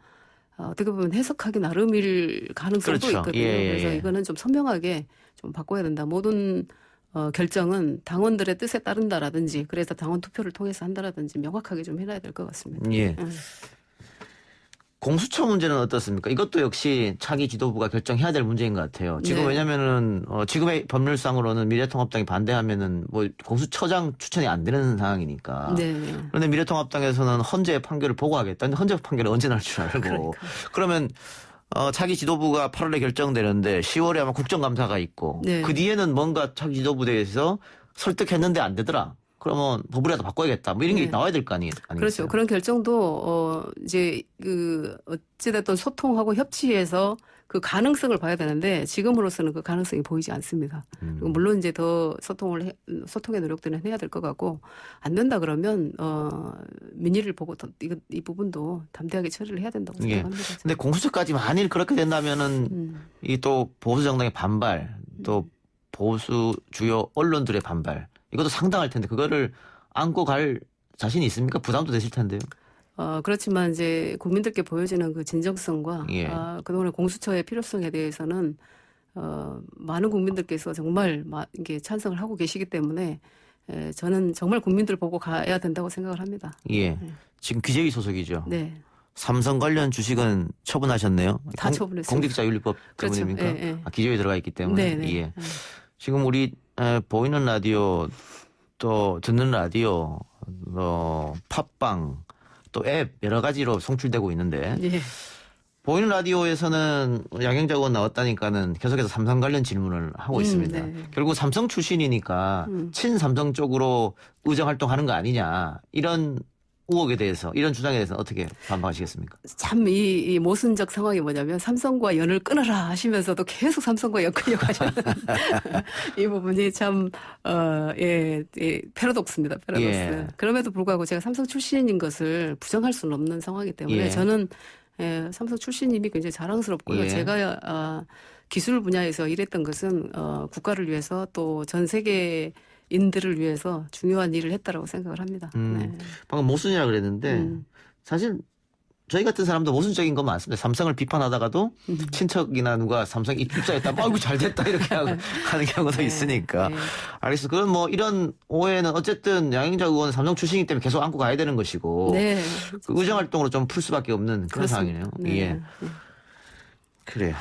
어떻게 보면 해석하기 나름일 가능성도 그렇죠. 있거든요. 예. 그래서 이거는 좀 선명하게 좀 바꿔야 된다. 모든 결정은 당원들의 뜻에 따른다라든지 그래서 당원 투표를 통해서 한다라든지 명확하게 좀 해놔야 될 것 같습니다. 예. 공수처 문제는 어떻습니까? 이것도 역시 차기 지도부가 결정해야 될 문제인 것 같아요. 지금 네. 왜냐면은 지금의 법률상으로는 미래통합당이 반대하면은 뭐 공수처장 추천이 안 되는 상황이니까. 네. 그런데 미래통합당에서는 헌재 판결을 보고하겠다. 근데 헌재 판결은 언제 날 줄 알고. 그러니까. 그러면 차기 지도부가 8월에 결정되는데 10월에 아마 국정감사가 있고 네. 그 뒤에는 뭔가 차기 지도부대에서 설득했는데 안 되더라. 그러면 법이라도 바꿔야겠다. 뭐 이런 게 네. 나와야 될 거 아니겠어요? 그렇죠. 그런 결정도 이제 어찌됐든 소통하고 협치해서 그 가능성을 봐야 되는데 지금으로서는 그 가능성이 보이지 않습니다. 그리고 물론 이제 더 소통의 노력들은 해야 될 것 같고 안 된다 그러면 민의를 보고 이 부분도 담대하게 처리를 해야 된다고 생각합니다. 근데 공수처까지 만일 그렇게 된다면은 이 또 보수 정당의 반발, 또 보수 주요 언론들의 반발 이것도 상당할 텐데 그거를 안고 갈 자신이 있습니까? 부담도 되실 텐데요. 그렇지만 이제 국민들께 보여지는 그 진정성과 예. 그동안의 공수처의 필요성에 대해서는 많은 국민들께서 정말 이게 찬성을 하고 계시기 때문에 저는 정말 국민들 보고 가야 된다고 생각을 합니다. 예. 네. 지금 기재위 소속이죠. 네. 삼성 관련 주식은 처분하셨네요. 다 처분했습니다. 공직자윤리법 그렇죠. 때문입니까? 예, 예. 기재위에 들어가 있기 때문에. 네, 네. 예. 지금 우리 보이는 라디오 또 듣는 라디오 팟빵 또 앱 여러 가지로 송출되고 있는데 예. 보이는 라디오에서는 양영자 의원 나왔다니까는 계속해서 삼성 관련 질문을 하고 있습니다. 네. 결국 삼성 출신이니까 친삼성 쪽으로 의정 활동하는 거 아니냐 이런 의혹에 대해서 이런 주장에 대해서 어떻게 반박하시겠습니까? 참 이 모순적 상황이 뭐냐면 삼성과 연을 끊어라 하시면서도 계속 삼성과 연 끊려고 하시는 이 부분이 참 패러독스입니다. 패러독스. 예. 그럼에도 불구하고 제가 삼성 출신인 것을 부정할 수는 없는 상황이기 때문에 예. 저는 삼성 출신임이 굉장히 자랑스럽고요. 예. 제가 기술 분야에서 일했던 것은 국가를 위해서 또 전 세계 인들을 위해서 중요한 일을 했다라고 생각을 합니다. 네. 방금 모순이라 그랬는데 사실 저희 같은 사람도 모순적인 건 많습니다. 삼성을 비판하다가도 친척이나 누가 삼성에 입사했다, 아이고 잘 됐다 이렇게 하고 하는 경우도 있으니까. 알겠어. 그럼 뭐 이런 오해는 어쨌든 양영자 의원은 삼성 출신이기 때문에 계속 안고 가야 되는 것이고 네. 그 의정 활동으로 좀 풀 수밖에 없는 그런 그렇습니다. 상황이네요. 네. 예. 그래요.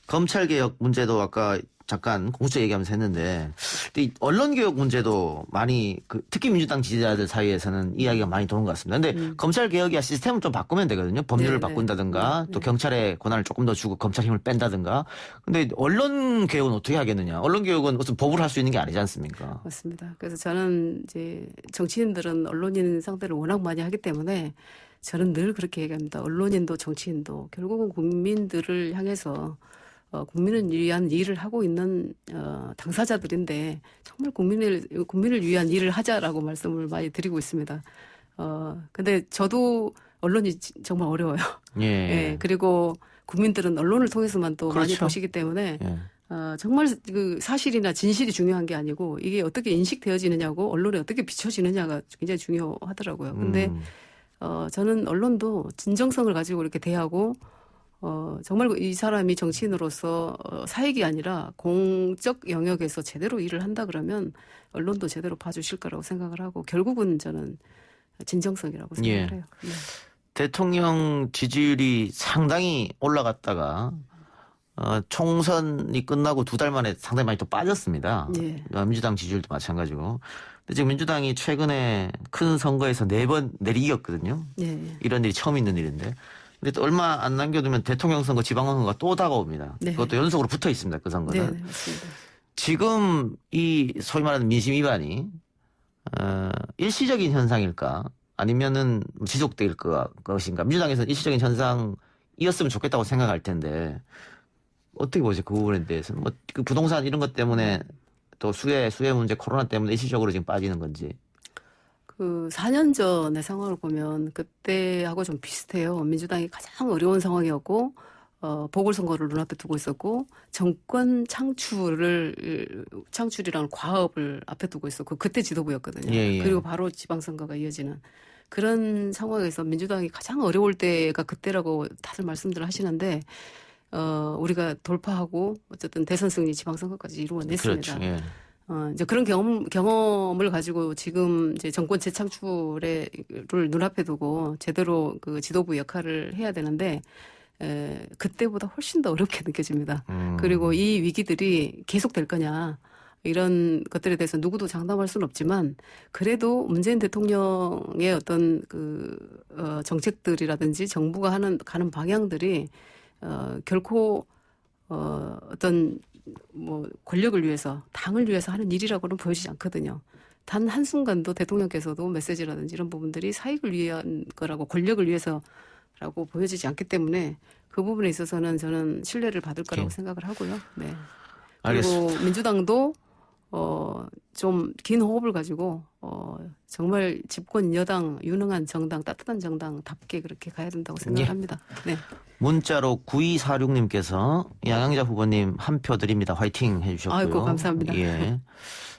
검찰 개혁 문제도 아까 잠깐 공수처 얘기하면서 했는데 이 언론 개혁 문제도 많이 특히 민주당 지지자들 사이에서는 이야기가 많이 도는 것 같습니다. 근데 검찰 개혁이야 시스템을 좀 바꾸면 되거든요. 법률을 바꾼다든가 또 경찰의 권한을 조금 더 주고 검찰 힘을 뺀다든가. 근데 언론 개혁은 어떻게 하겠느냐? 언론 개혁은 무슨 법으로 할 수 있는 게 아니지 않습니까? 맞습니다. 그래서 저는 이제 정치인들은 언론인 상대를 워낙 많이 하기 때문에 저는 늘 그렇게 얘기합니다. 언론인도 정치인도 결국은 국민들을 향해서 국민을 위한 일을 하고 있는 당사자들인데 정말 국민을 위한 일을 하자라고 말씀을 많이 드리고 있습니다. 근데 저도 언론이 정말 어려워요. 예. 예. 그리고 국민들은 언론을 통해서만 또 많이 그렇죠. 보시기 때문에 예. 정말 그 사실이나 진실이 중요한 게 아니고 이게 어떻게 인식되어지느냐고 언론에 어떻게 비춰지느냐가 굉장히 중요하더라고요. 근데 저는 언론도 진정성을 가지고 이렇게 대하고 정말 이 사람이 정치인으로서 사익이 아니라 공적 영역에서 제대로 일을 한다 그러면 언론도 제대로 봐주실 거라고 생각을 하고 결국은 저는 진정성이라고 생각을 해요. 네. 대통령 지지율이 상당히 올라갔다가 총선이 끝나고 2달 만에 상당히 많이 또 빠졌습니다. 예. 민주당 지지율도 마찬가지고. 근데 지금 민주당이 최근에 큰 선거에서 4번 내리겼거든요. 예. 이런 일이 처음 있는 일인데. 근데 또 얼마 안 남겨두면 대통령 선거, 지방선거가 또 다가옵니다. 네. 그것도 연속으로 붙어 있습니다. 그 선거는. 네, 맞습니다. 지금 이 소위 말하는 민심 위반이 일시적인 현상일까? 아니면은 지속될 것인가? 민주당에서는 일시적인 현상이었으면 좋겠다고 생각할 텐데 어떻게 보세요? 그 부분에 대해서는 뭐 그 부동산 이런 것 때문에 또 수혜 문제, 코로나 때문에 일시적으로 지금 빠지는 건지. 그 4년 전의 상황을 보면 그때하고 좀 비슷해요. 민주당이 가장 어려운 상황이었고 보궐선거를 눈앞에 두고 있었고 정권 창출이라는 과업을 앞에 두고 있었고 그때 지도부였거든요. 예. 그리고 바로 지방선거가 이어지는 그런 상황에서 민주당이 가장 어려울 때가 그때라고 다들 말씀들 하시는데 우리가 돌파하고 어쨌든 대선 승리, 지방선거까지 이루어냈습니다. 그렇죠. 예. 이제 그런 경험을 가지고 지금 이제 정권 재창출을 눈앞에 두고 제대로 그 지도부 역할을 해야 되는데, 그때보다 훨씬 더 어렵게 느껴집니다. 그리고 이 위기들이 계속될 거냐, 이런 것들에 대해서 누구도 장담할 수는 없지만, 그래도 문재인 대통령의 어떤 정책들이라든지 정부가 가는 방향들이, 결코, 어떤 권력을 위해서, 당을 위해서 하는 일이라고는 보여지지 않거든요. 단 한순간도 대통령께서도 메시지라든지 이런 부분들이 사익을 위한 거라고, 권력을 위해서라고 보여지지 않기 때문에 그 부분에 있어서는 저는 신뢰를 받을 거라고 생각을 하고요. 네. 그리고 민주당도 좀 긴 호흡을 가지고 정말 집권 여당, 유능한 정당, 따뜻한 정당답게 그렇게 가야 된다고 생각합니다. 네. 문자로 9246님께서 양양자 후보님 한 표 드립니다. 화이팅 해주셨고요. 아이고, 감사합니다. 예.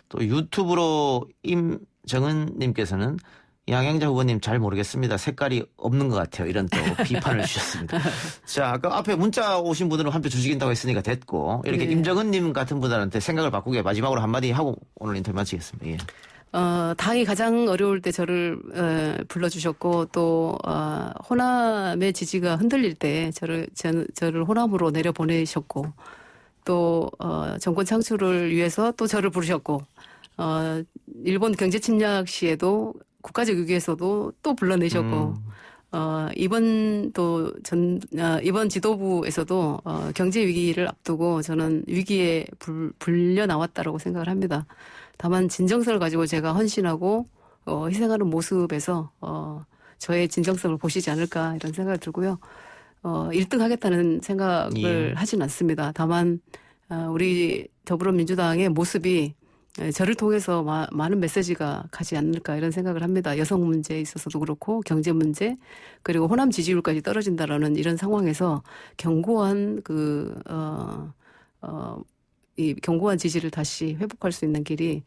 또 유튜브로 임정은님께서는 양양자 후보님 잘 모르겠습니다. 색깔이 없는 것 같아요. 이런 또 비판을 주셨습니다. 자, 그 앞에 문자 오신 분들은 한 표 주시긴다고 했으니까 됐고, 이렇게 네. 임정은님 같은 분들한테 생각을 바꾸게 마지막으로 한마디 하고 오늘 인터뷰 마치겠습니다. 예. 당이 가장 어려울 때 저를 불러주셨고, 또 호남의 지지가 흔들릴 때 저를 호남으로 내려보내셨고, 또 정권 창출을 위해서 또 저를 부르셨고, 일본 경제 침략 시에도 국가적 위기에서도 또 불러내셨고, 이번 지도부에서도 경제 위기를 앞두고 저는 위기에 불려 나왔다라고 생각을 합니다. 다만 진정성을 가지고 제가 헌신하고 희생하는 모습에서 저의 진정성을 보시지 않을까 이런 생각이 들고요. 1등 하겠다는 생각을 하진 않습니다. 다만 우리 더불어민주당의 모습이 저를 통해서 많은 메시지가 가지 않을까 이런 생각을 합니다. 여성 문제에 있어서도 그렇고 경제 문제, 그리고 호남 지지율까지 떨어진다라는 이런 상황에서 견고한 이 견고한 지지를 다시 회복할 수 있는 길이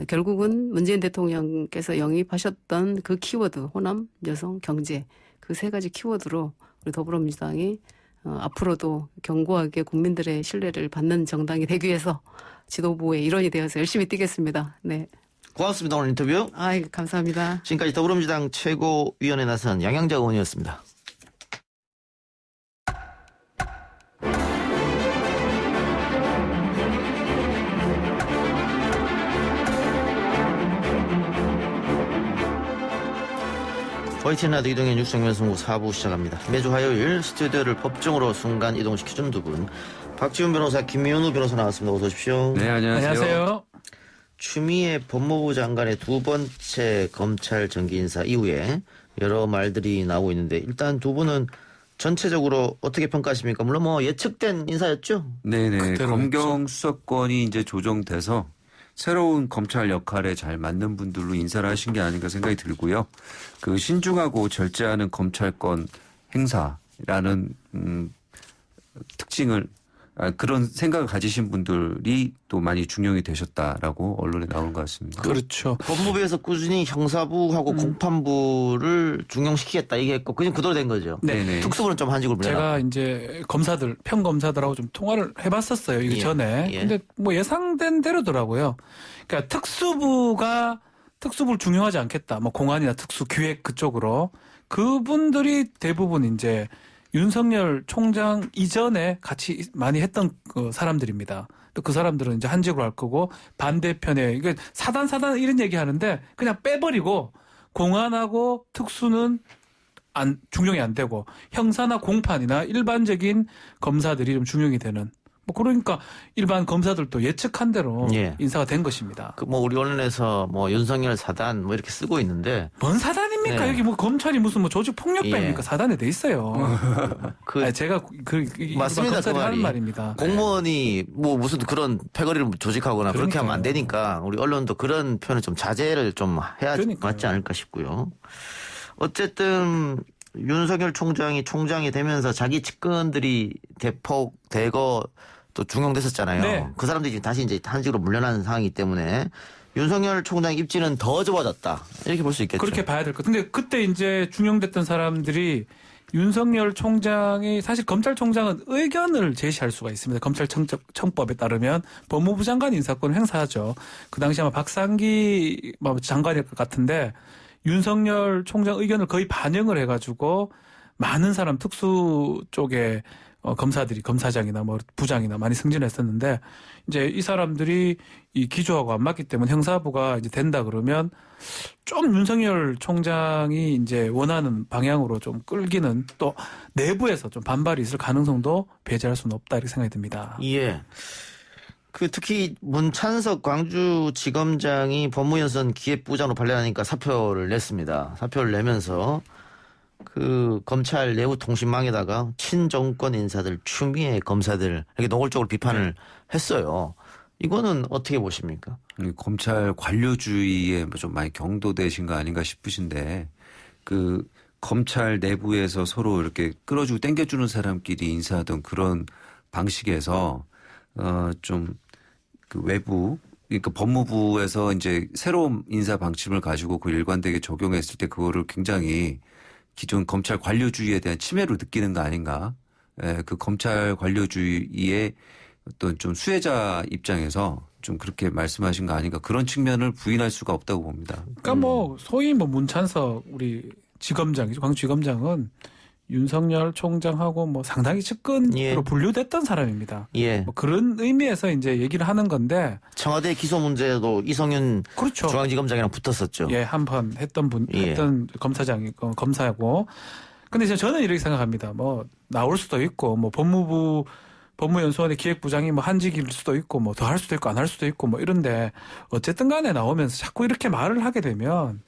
결국은 문재인 대통령께서 영입하셨던 그 키워드, 호남, 여성, 경제, 그 세 가지 키워드로 우리 더불어민주당이 앞으로도 견고하게 국민들의 신뢰를 받는 정당이 되기 위해서 지도부의 일원이 되어서 열심히 뛰겠습니다. 네. 고맙습니다. 오늘 인터뷰. 감사합니다. 지금까지 더불어민주당 최고위원에 나선 양양자 의원이었습니다. YTN 라디오 이동현 뉴스 정면 승부 4부 시작합니다. 매주 화요일 스튜디오를 법정으로 순간 이동시켜준 두 분. 박지훈 변호사, 김민우 변호사 나왔습니다. 어서 오십시오. 네, 안녕하세요. 추미애 법무부 장관의 두 번째 검찰 정기 인사 이후에 여러 말들이 나오고 있는데, 일단 두 분은 전체적으로 어떻게 평가하십니까? 물론 예측된 인사였죠? 네네. 검경 수사권이 이제 조정돼서 새로운 검찰 역할에 잘 맞는 분들로 인사를 하신 게 아닌가 생각이 들고요. 그 신중하고 절제하는 검찰권 행사라는 특징을 그런 생각을 가지신 분들이 또 많이 중용이 되셨다라고 언론에 나오는 것 같습니다. 그렇죠. 법무부에서 꾸준히 형사부하고 공판부를 중용시키겠다 얘기했고 그냥 그대로 된 거죠. 네. 특수부는 좀 한직을 물려라. 제가 이제 평검사들하고 좀 통화를 해봤었어요. 이거 전에. 근데 예상된 대로더라고요. 그러니까 특수부를 중용하지 않겠다. 공안이나 특수기획 그쪽으로. 그분들이 대부분 이제 윤석열 총장 이전에 같이 많이 했던 그 사람들입니다. 또 그 사람들은 이제 한직으로 할 거고, 반대편에 이게 사단 이런 얘기 하는데 그냥 빼버리고 공안하고 특수는 중용이 안 되고 형사나 공판이나 일반적인 검사들이 좀 중용이 되는. 그러니까 일반 검사들도 예측한 대로 인사가 된 것입니다. 우리 언론에서 윤석열 사단 이렇게 쓰고 있는데. 뭔 사단입니까? 여기 검찰이 무슨 조직 폭력배입니까? 사단에 돼 있어요. 제가 맞습니다. 검찰이 하는 말입니다. 공무원이 무슨 그런 패거리를 조직하거나 그렇게 하면 안 되니까 우리 언론도 그런 표현을 좀 자제를 좀 해야 맞지 않을까 싶고요. 어쨌든 윤석열 총장이 되면서 자기 측근들이 대거 또 중용됐었잖아요. 네. 그 사람들이 지금 다시 이제 한직으로 물러나는 상황이기 때문에 윤석열 총장 입지는 더 좋아졌다. 이렇게 볼 수 있겠죠. 그렇게 봐야 될 것 같은데, 그때 이제 중용됐던 사람들이 윤석열 총장이 사실 검찰총장은 의견을 제시할 수가 있습니다. 검찰청법에 따르면 법무부 장관 인사권을 행사하죠. 그 당시 아마 박상기 장관일 것 같은데 윤석열 총장 의견을 거의 반영을 해가지고 많은 사람 특수 쪽에 검사들이 검사장이나 뭐 부장이나 많이 승진했었는데 이제 이 사람들이 이 기조하고 안 맞기 때문에 형사부가 이제 된다 그러면 좀 윤석열 총장이 이제 원하는 방향으로 좀 끌기는 또 내부에서 좀 반발이 있을 가능성도 배제할 수는 없다 이렇게 생각이 듭니다. 예. 특히 문찬석 광주지검장이 법무연수원 기획부장으로 발령하니까 사표를 냈습니다. 사표를 내면서 검찰 내부 통신망에다가 친정권 인사들, 추미애 검사들 이렇게 노골적으로 비판을 했어요. 이거는 어떻게 보십니까? 검찰 관료주의에 좀 많이 경도되신 거 아닌가 싶으신데 검찰 내부에서 서로 이렇게 끌어주고 땡겨주는 사람끼리 인사하던 그런 방식에서 외부 그러니까 법무부에서 이제 새로운 인사 방침을 가지고 그 일관되게 적용했을 때 그거를 굉장히 기존 검찰 관료주의에 대한 침해로 느끼는 거 아닌가? 그 검찰 관료주의의 어떤 좀 수혜자 입장에서 좀 그렇게 말씀하신 거 아닌가? 그런 측면을 부인할 수가 없다고 봅니다. 그러니까 소위 문찬석 우리 지검장이죠. 광주지검장은 윤석열 총장하고 상당히 측근으로 분류됐던 사람입니다. 예. 그런 의미에서 이제 얘기를 하는 건데 청와대 기소 문제도 이성윤 그렇죠. 중앙지검장이랑 붙었었죠. 예, 한 번 했던 검사고. 근데 저는 이렇게 생각합니다. 나올 수도 있고 법무연수원의 기획부장이 한직일 수도 있고 더 할 수도 있고 안 할 수도 있고 이런데 어쨌든 간에 나오면서 자꾸 이렇게 말을 하게 되면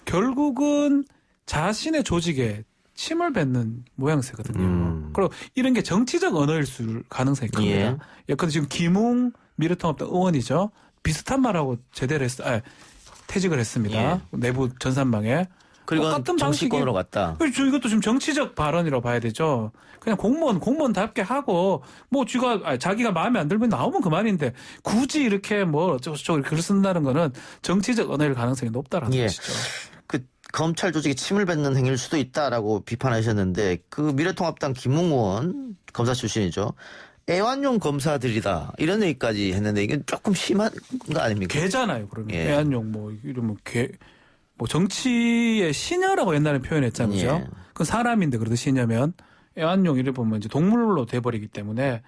결국은 자신의 조직에 침을 뱉는 모양새거든요. 그리고 이런 게 정치적 언어일 가능성이 큽니다. 예컨대 지금 김웅 미래통합당 의원이죠. 비슷한 말하고 퇴직을 했습니다. 내부 전산망에. 그리고 똑같은 정치권으로 갔다. 그렇죠. 이것도 지금 정치적 발언이라고 봐야 되죠. 그냥 공무원답게 하고 자기가 마음에 안 들면 나오면 그만인데 굳이 이렇게 어쩌고저쩌고 글을 쓴다는 거는 정치적 언어일 가능성이 높다라는 것이죠. 검찰 조직에 침을 뱉는 행위일 수도 있다라고 비판하셨는데 미래통합당 김웅 의원 검사 출신이죠. 애완용 검사들이다 이런 얘기까지 했는데 이게 조금 심한 거 아닙니까? 개잖아요. 그러면 애완용 이러면 개 정치의 시녀라고 옛날에 표현했잖아요. 그 사람인데 그래도 시녀면 애완용 이래 보면 이제 동물로 돼버리기 때문에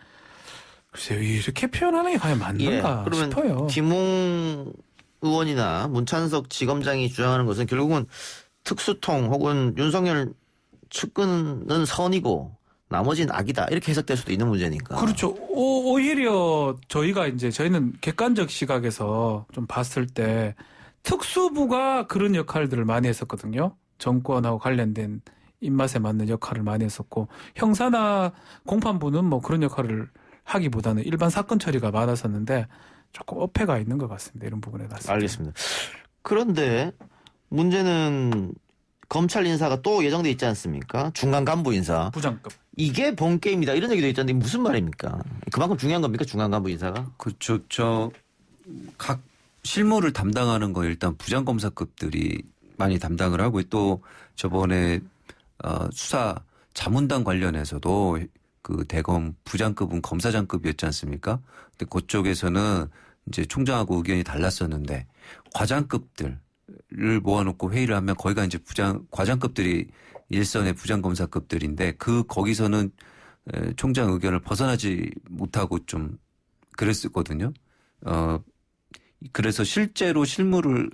글쎄요 이렇게 표현하는 게 과연 맞는가 싶어요. 김웅 의원이나 문찬석 지검장이 주장하는 것은 결국은 특수통 혹은 윤석열 측근은 선이고 나머지는 악이다 이렇게 해석될 수도 있는 문제니까. 그렇죠. 오히려 저희는 객관적 시각에서 좀 봤을 때 특수부가 그런 역할들을 많이 했었거든요. 정권하고 관련된 입맛에 맞는 역할을 많이 했었고 형사나 공판부는 그런 역할을 하기보다는 일반 사건 처리가 많았었는데 조금 어폐가 있는 것 같습니다. 이런 부분에 대해서. 알겠습니다. 그런데 문제는 검찰 인사가 또 예정돼 있지 않습니까? 중간 간부 인사. 부장급. 이게 본 게임이다. 이런 얘기도 있던데 무슨 말입니까? 그만큼 중요한 겁니까? 중간 간부 인사가? 그렇죠. 각 실무를 담당하는 거 일단 부장검사급들이 많이 담당을 하고 또 저번에 수사 자문단 관련해서도 대검 부장급은 검사장급이었지 않습니까? 근데 그쪽에서는 이제 총장하고 의견이 달랐었는데 과장급들을 모아놓고 회의를 하면 거기가 이제 과장급들이 일선의 부장검사급들인데 거기서는 총장 의견을 벗어나지 못하고 좀 그랬었거든요. 그래서 실제로 실무를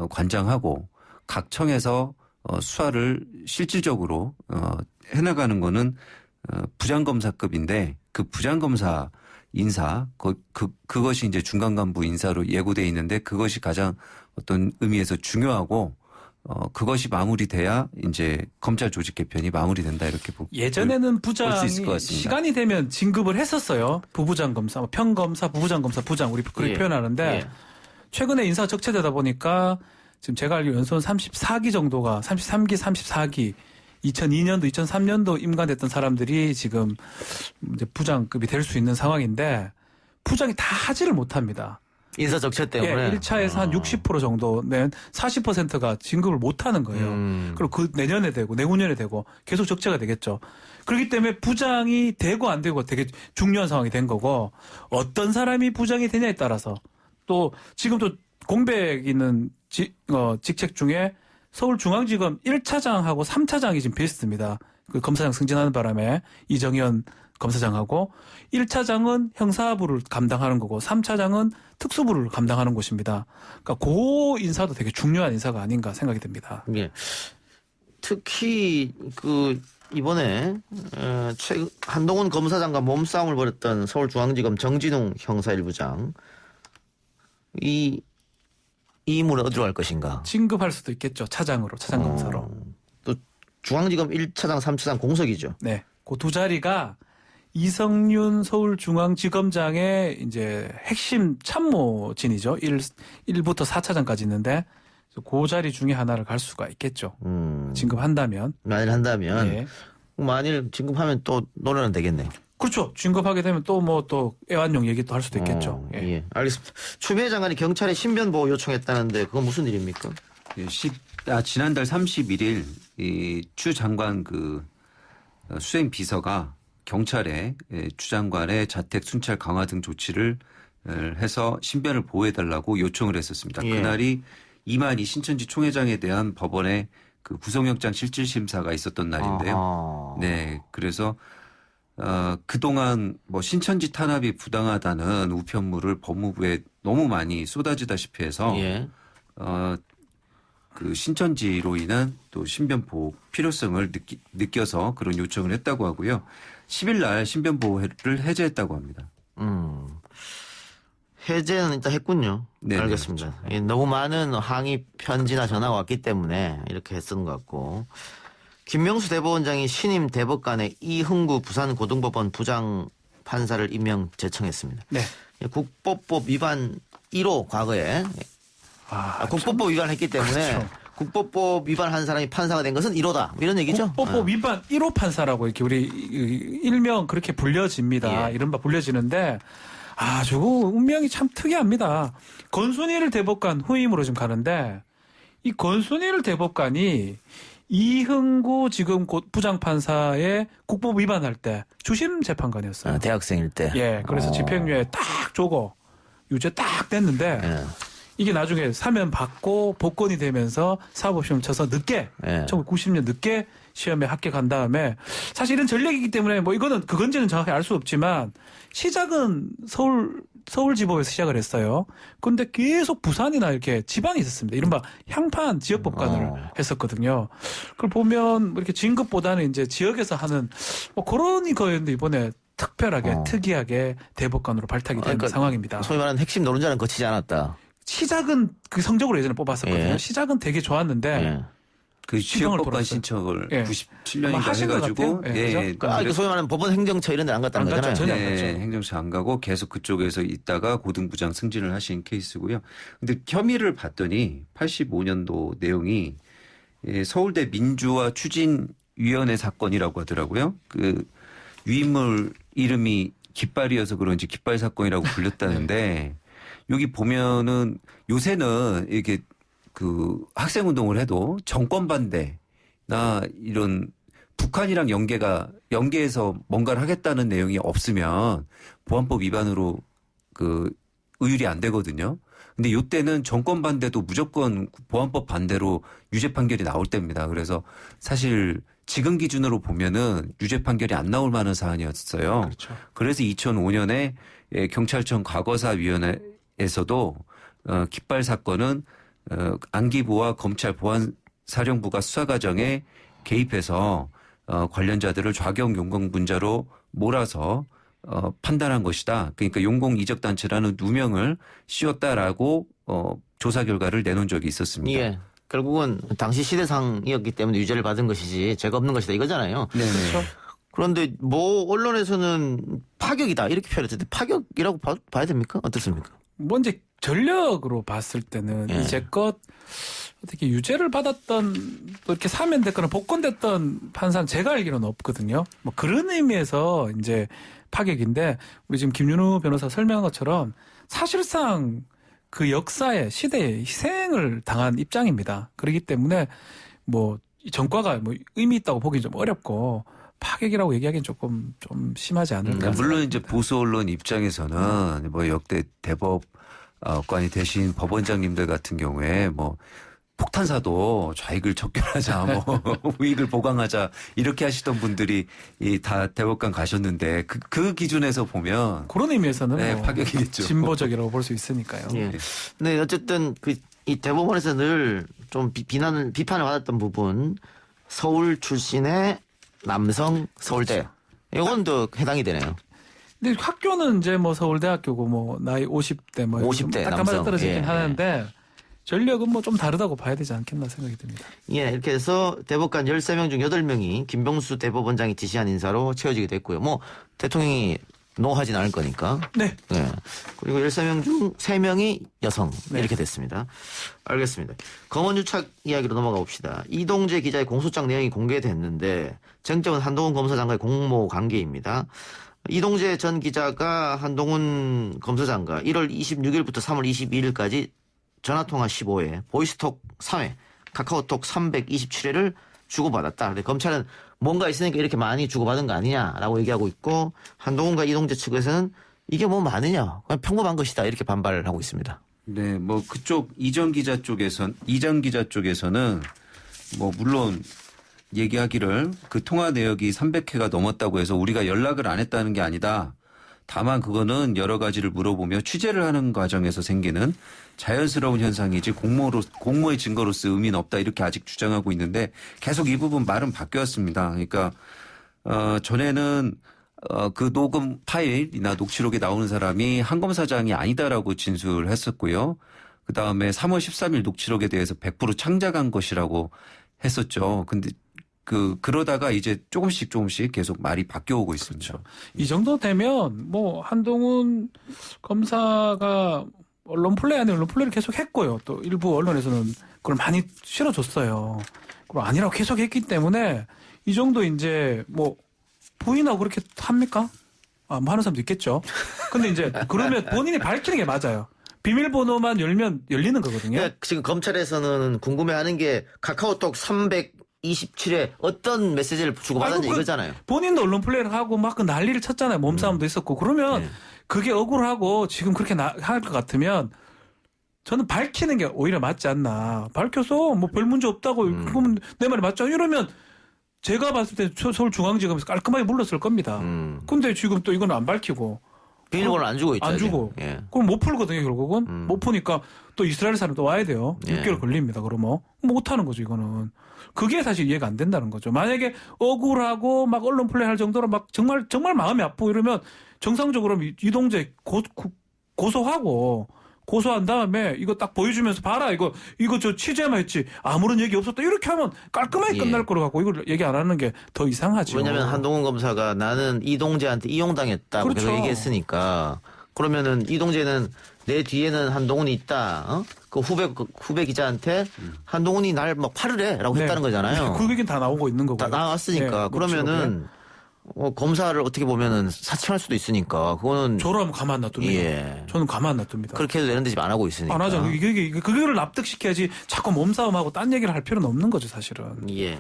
관장하고 각 청에서 수사를 실질적으로 해나가는 거는 부장검사급인데 그 부장검사 인사 그것이 이제 중간간부 인사로 예고돼 있는데 그것이 가장 어떤 의미에서 중요하고 그것이 마무리돼야 이제 검찰 조직 개편이 마무리된다 이렇게 예전에는 부장이 시간이 되면 진급을 했었어요. 부부장 검사, 평검사, 부부장 검사, 부장 우리 그렇게 표현하는데 최근에 인사가 적체되다 보니까 지금 제가 알기로 연수원 34기 정도가 33기, 34기 2002년도, 2003년도 임관됐던 사람들이 지금 이제 부장급이 될 수 있는 상황인데 부장이 다 하지를 못합니다. 인사 적체 때문에. 예, 1차에서 한 60% 정도는 40%가 진급을 못 하는 거예요. 그리고 그 내년에 되고 내후년에 되고 계속 적체가 되겠죠. 그렇기 때문에 부장이 되고 안 되고 되게 중요한 상황이 된 거고 어떤 사람이 부장이 되냐에 따라서 또 지금도 공백 있는 직책 중에 서울중앙지검 1차장하고 3차장이 지금 비슷합니다. 그 검사장 승진하는 바람에 이정현 검사장하고 1차장은 형사부를 감당하는 거고 3차장은 특수부를 감당하는 곳입니다. 그러니까 그 인사도 되게 중요한 인사가 아닌가 생각이 듭니다. 예. 특히 이번에 한동훈 검사장과 몸싸움을 벌였던 서울중앙지검 정진웅 형사 1부장 이 인물은 어디로 갈 것인가? 진급할 수도 있겠죠. 차장으로, 차장검사로. 또 중앙지검 1차장, 3차장 공석이죠. 네. 그 두 자리가 이성윤 서울중앙지검장의 이제 핵심 참모진이죠. 1부터 4차장까지 있는데 그 자리 중에 하나를 갈 수가 있겠죠. 진급한다면. 만일 한다면. 예. 만일 진급하면 또 논란은 되겠네요. 그렇죠. 진급하게 되면 또 또 애완용 얘기도 할 수도 있겠죠. 예. 알겠습니다. 추미애 장관이 경찰에 신변보호 요청했다는데 그건 무슨 일입니까? 지난달 31일 이 추 장관 수행 비서가 경찰에 추 장관의 자택 순찰 강화 등 조치를 해서 신변을 보호해달라고 요청을 했었습니다. 예. 그날이 이만희 신천지 총회장에 대한 법원의 그 구속영장 실질 심사가 있었던 날인데요. 네, 그래서 그동안 신천지 탄압이 부당하다는 우편물을 법무부에 너무 많이 쏟아지다시피 해서 예. 그 신천지로 인한 또 신변 보호 필요성을 느껴서 그런 요청을 했다고 하고요. 10일 날 신변 보호를 해제했다고 합니다. 해제는 일단 했군요. 네네, 알겠습니다. 그렇죠. 너무 많은 항의 편지나 전화가 왔기 때문에 이렇게 했던 것 같고. 김명수 대법원장이 신임 대법관의 이흥구 부산고등법원 부장 판사를 임명 제청했습니다. 네. 국법법 위반 1호 과거에 국법법 위반했기 때문에 그렇죠. 국법법 위반한 사람이 판사가 된 것은 1호다. 이런 얘기죠. 국법법 위반 1호 판사라고 이렇게 우리 일명 그렇게 불려집니다. 예. 이른바 불려지는데 저거 운명이 참 특이합니다. 권순일 대법관 후임으로 지금 가는데 이 권순일 대법관이 이흥구 지금 곧 부장판사의 국법 위반할 때 주심 재판관이었어요. 대학생일 때. 예, 그래서 집행유예 딱 쪼고 유죄 딱 됐는데 예. 이게 나중에 사면 받고 복권이 되면서 사법시험 쳐서 늦게 1990년 늦게 시험에 합격한 다음에 사실 이런 전략이기 때문에 이거는 그건지는 정확히 알 수 없지만 시작은 서울지법에서 시작을 했어요. 그런데 계속 부산이나 이렇게 지방이 있었습니다. 이른바 향판 지역법관을 했었거든요. 그걸 보면 이렇게 진급보다는 이제 지역에서 하는 그런 거였는데 이번에 특별하게 특이하게 대법관으로 발탁이 된 상황입니다. 소위 말하는 핵심 노른자는 거치지 않았다. 시작은 그 성적으로 예전에 뽑았었거든요. 예. 시작은 되게 좋았는데 그 지역법관 신청을 97년인가 해가지고 소위 말하는 법원 행정처 이런 데 안 갔다는 거잖아요. 전혀 안 갔죠. 행정처 안 가고 계속 그쪽에서 있다가 고등부장 승진을 하신 케이스고요. 근데 혐의를 봤더니 85년도 내용이 서울대 민주화 추진위원회 사건이라고 하더라고요. 그 유인물 이름이 깃발이어서 그런지 깃발 사건이라고 불렸다는데 여기 보면은 요새는 이렇게 그 학생 운동을 해도 정권 반대나 이런 북한이랑 연계해서 뭔가를 하겠다는 내용이 없으면 보안법 위반으로 그 의율이 안 되거든요. 근데 이때는 정권 반대도 무조건 보안법 반대로 유죄 판결이 나올 때입니다. 그래서 사실 지금 기준으로 보면은 유죄 판결이 안 나올 만한 사안이었어요. 그렇죠. 그래서 2005년에 경찰청 과거사위원회에서도 깃발 사건은 안기부와 검찰 보안사령부가 수사 과정에 개입해서 관련자들을 좌경 용공분자로 몰아서 판단한 것이다. 그러니까 용공 이적 단체라는 누명을 씌웠다라고 조사 결과를 내놓은 적이 있었습니다. 예. 결국은 당시 시대상이었기 때문에 유죄를 받은 것이지 죄가 없는 것이다 이거잖아요. 네. 그렇죠? 그런데 언론에서는 파격이다 이렇게 표현했는데 파격이라고 봐야 됩니까? 어떻습니까? 이제 전력으로 봤을 때는 이제껏 어떻게 유죄를 받았던 또 이렇게 사면됐거나 복권됐던 판사는 제가 알기로는 없거든요. 그런 의미에서 이제 파격인데 우리 지금 김윤우 변호사 설명한 것처럼 사실상 그 역사의 시대에 희생을 당한 입장입니다. 그렇기 때문에 뭐 전과가 뭐 의미 있다고 보기 좀 어렵고 파격이라고 얘기하기는 조금 좀 심하지 않을까. 물론 이제 보수 언론 입장에서는 뭐 역대 대법관이 되신 법원장님들 같은 경우에 뭐 폭탄사도 좌익을 척결하자, 뭐 우익을 보강하자 이렇게 하시던 분들이 다 대법관 가셨는데 그 기준에서 보면 그런 의미에서는 네, 뭐 파격이겠죠. 진보적이라고 볼 수 있으니까요. 예. 네, 어쨌든 이 대법원에서 늘 좀 비판을 받았던 부분, 서울 출신의 남성 서울대. 이건 또 해당이 되네요. 근데 학교는 이제 뭐 서울대학교고 뭐 나이 50대 뭐 50대 딱 남성. 떨어지긴 예. 하는데 전력은 뭐 좀 다르다고 봐야 되지 않겠나 생각이 듭니다. 예, 이렇게 해서 대법관 13명 중 8명이 김병수 대법원장이 지시한 인사로 채워지게 됐고요. 뭐 대통령이 노하진 않을 거니까. 네. 네. 그리고 13명 중 3명이 여성. 네. 이렇게 됐습니다. 알겠습니다. 검언유착 이야기로 넘어가 봅시다. 이동재 기자의 공소장 내용이 공개됐는데 쟁점은 한동훈 검사장과의 공모 관계입니다. 이동재 전 기자가 한동훈 검사장과 1월 26일부터 3월 22일까지 전화통화 15회, 보이스톡 3회, 카카오톡 327회를 주고받았다. 근데 검찰은 뭔가 있으니까 이렇게 많이 주고받은 거 아니냐라고 얘기하고 있고, 한동훈과 이동재 측에서는 이게 뭐 많으냐, 그냥 평범한 것이다 이렇게 반발을 하고 있습니다. 네, 뭐 그쪽 이정 기자 쪽에서는 뭐 물론 얘기하기를 그 통화 내역이 300회가 넘었다고 해서 우리가 연락을 안 했다는 게 아니다. 다만 그거는 여러 가지를 물어보며 취재를 하는 과정에서 생기는 자연스러운 현상이지 공모의 증거로서 의미는 없다 이렇게 아직 주장하고 있는데 계속 이 부분 말은 바뀌었습니다. 그러니까 전에는 그 녹음 파일이나 녹취록에 나오는 사람이 한 검사장이 아니다라고 진술을 했었고요. 그다음에 3월 13일 녹취록에 대해서 100% 창작한 것이라고 했었죠. 근데 그러다가 이제 조금씩 계속 말이 바뀌어오고 있습니다. 그렇죠. 이 정도 되면 뭐 한동훈 검사가 언론 플레이 아닌 언론 플레이를 계속 했고요. 또 일부 언론에서는 그걸 많이 실어줬어요. 그럼 아니라고 계속 했기 때문에 이 정도 이제 뭐 부인하고 그렇게 합니까? 뭐 하는 사람도 있겠죠. 근데 이제 그러면 본인이 밝히는 게 맞아요. 비밀번호만 열면 열리는 거거든요. 그러니까 지금 검찰에서는 궁금해하는 게 카카오톡 327회 어떤 메시지를 주고받았냐 이거잖아요. 본인도 언론 플레이를 하고 막 그 난리를 쳤잖아요. 몸싸움도 있었고. 그러면 그게 억울하고 지금 그렇게 할 것 같으면 저는 밝히는 게 오히려 맞지 않나. 밝혀서 뭐 별 문제 없다고 그러면 내 말이 맞죠. 이러면 제가 봤을 때 서울중앙지검에서 깔끔하게 물렀을 겁니다. 근데 지금 또 이건 안 밝히고. 비밀번호 안 주고 있죠. 안 주고. 예. 그럼 못 풀거든요, 결국은. 못 푸니까 또 이스라엘 사람 또 와야 돼요. 예. 6개월 걸립니다, 그러면. 못 하는 거죠, 이거는. 그게 사실 이해가 안 된다는 거죠. 만약에 억울하고 막 언론 플레이 할 정도로 막 정말 마음이 아프고 이러면 정상적으로 이동재 고소한 다음에 이거 딱 보여주면서 봐라 이거 저 취재만 했지 아무런 얘기 없었다 이렇게 하면 깔끔하게 끝날 거로 갖고 이걸 얘기 안 하는 게 더 이상하죠. 왜냐하면 한동훈 검사가 나는 이동재한테 이용당했다고 그렇죠. 계속 얘기했으니까 그러면은 이동재는 내 뒤에는 한동훈이 있다. 그 후배 기자한테 한동훈이 날 막 팔을 해라고 했다는 거잖아요. 그 얘기는 다 나오고 있는 거고요. 다 나왔으니까 그러면은 검사를 어떻게 보면은 사칭할 수도 있으니까 그거는 저로 하면 가만 놔둡니다. 예. 저는 가만 놔둡니다. 그렇게 해도 되는데 지금 안 하고 있으니까. 안 하죠. 그거를 납득시켜야지 자꾸 몸싸움하고 딴 얘기를 할 필요는 없는 거죠, 사실은. 예.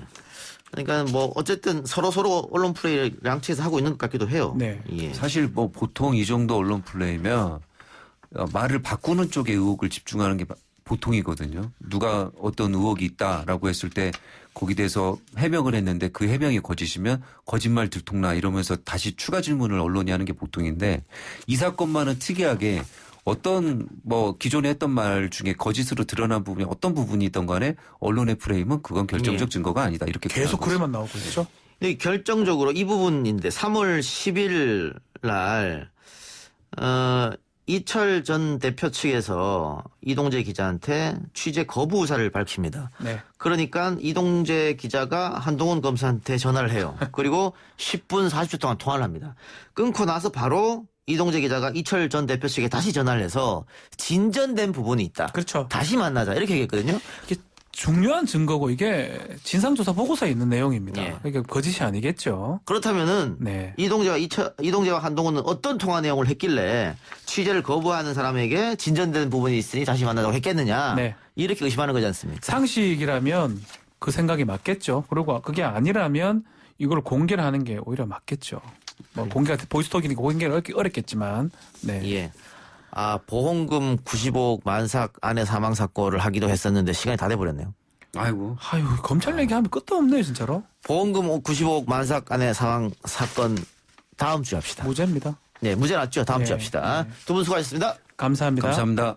그러니까 뭐 어쨌든 서로 언론 플레이를 양측에서 하고 있는 것 같기도 해요. 네. 예. 사실 뭐 보통 이 정도 언론 플레이면 말을 바꾸는 쪽에 의혹을 집중하는 게 보통이거든요. 누가 어떤 의혹이 있다라고 했을 때 거기에 대해서 해명을 했는데 그 해명이 거짓이면 거짓말 들통나 이러면서 다시 추가 질문을 언론이 하는 게 보통인데 이 사건만은 특이하게 어떤 뭐 기존에 했던 말 중에 거짓으로 드러난 부분이 어떤 부분이 있던 간에 언론의 프레임은 그건 결정적 증거가 아니다. 이렇게 계속 그래만 나오고 있죠. 근데 결정적으로 이 부분인데 3월 10일 날 이철 전 대표 측에서 이동재 기자한테 취재 거부 의사를 밝힙니다. 네. 그러니까 이동재 기자가 한동훈 검사한테 전화를 해요. 그리고 10분 40초 동안 통화를 합니다. 끊고 나서 바로 이동재 기자가 이철 전 대표 측에 다시 전화를 해서 진전된 부분이 있다. 그렇죠. 다시 만나자 이렇게 얘기했거든요. 중요한 증거고 이게 진상조사 보고서에 있는 내용입니다. 예. 그러니까 거짓이 아니겠죠. 그렇다면은 네. 이동재와 한동훈은 어떤 통화 내용을 했길래 취재를 거부하는 사람에게 진전된 부분이 있으니 다시 만나자고 했겠느냐. 네. 이렇게 의심하는 거지 않습니까? 상식이라면 그 생각이 맞겠죠. 그리고 그게 아니라면 이걸 공개를 하는 게 오히려 맞겠죠. 뭐 공개가 보이스톡이니까 공개가 어렵겠지만. 네. 예. 보험금 90억 만삭 아내 사망 사건을 하기도 했었는데 시간이 다 돼버렸네요. 아이고. 아유, 검찰 얘기하면 끝도 없네요, 진짜로. 보험금 90억 만삭 아내 사망 사건 다음 주에 합시다. 무죄입니다. 네, 무죄 났죠. 다음 주에 합시다. 두 분 수고하셨습니다. 감사합니다. 감사합니다.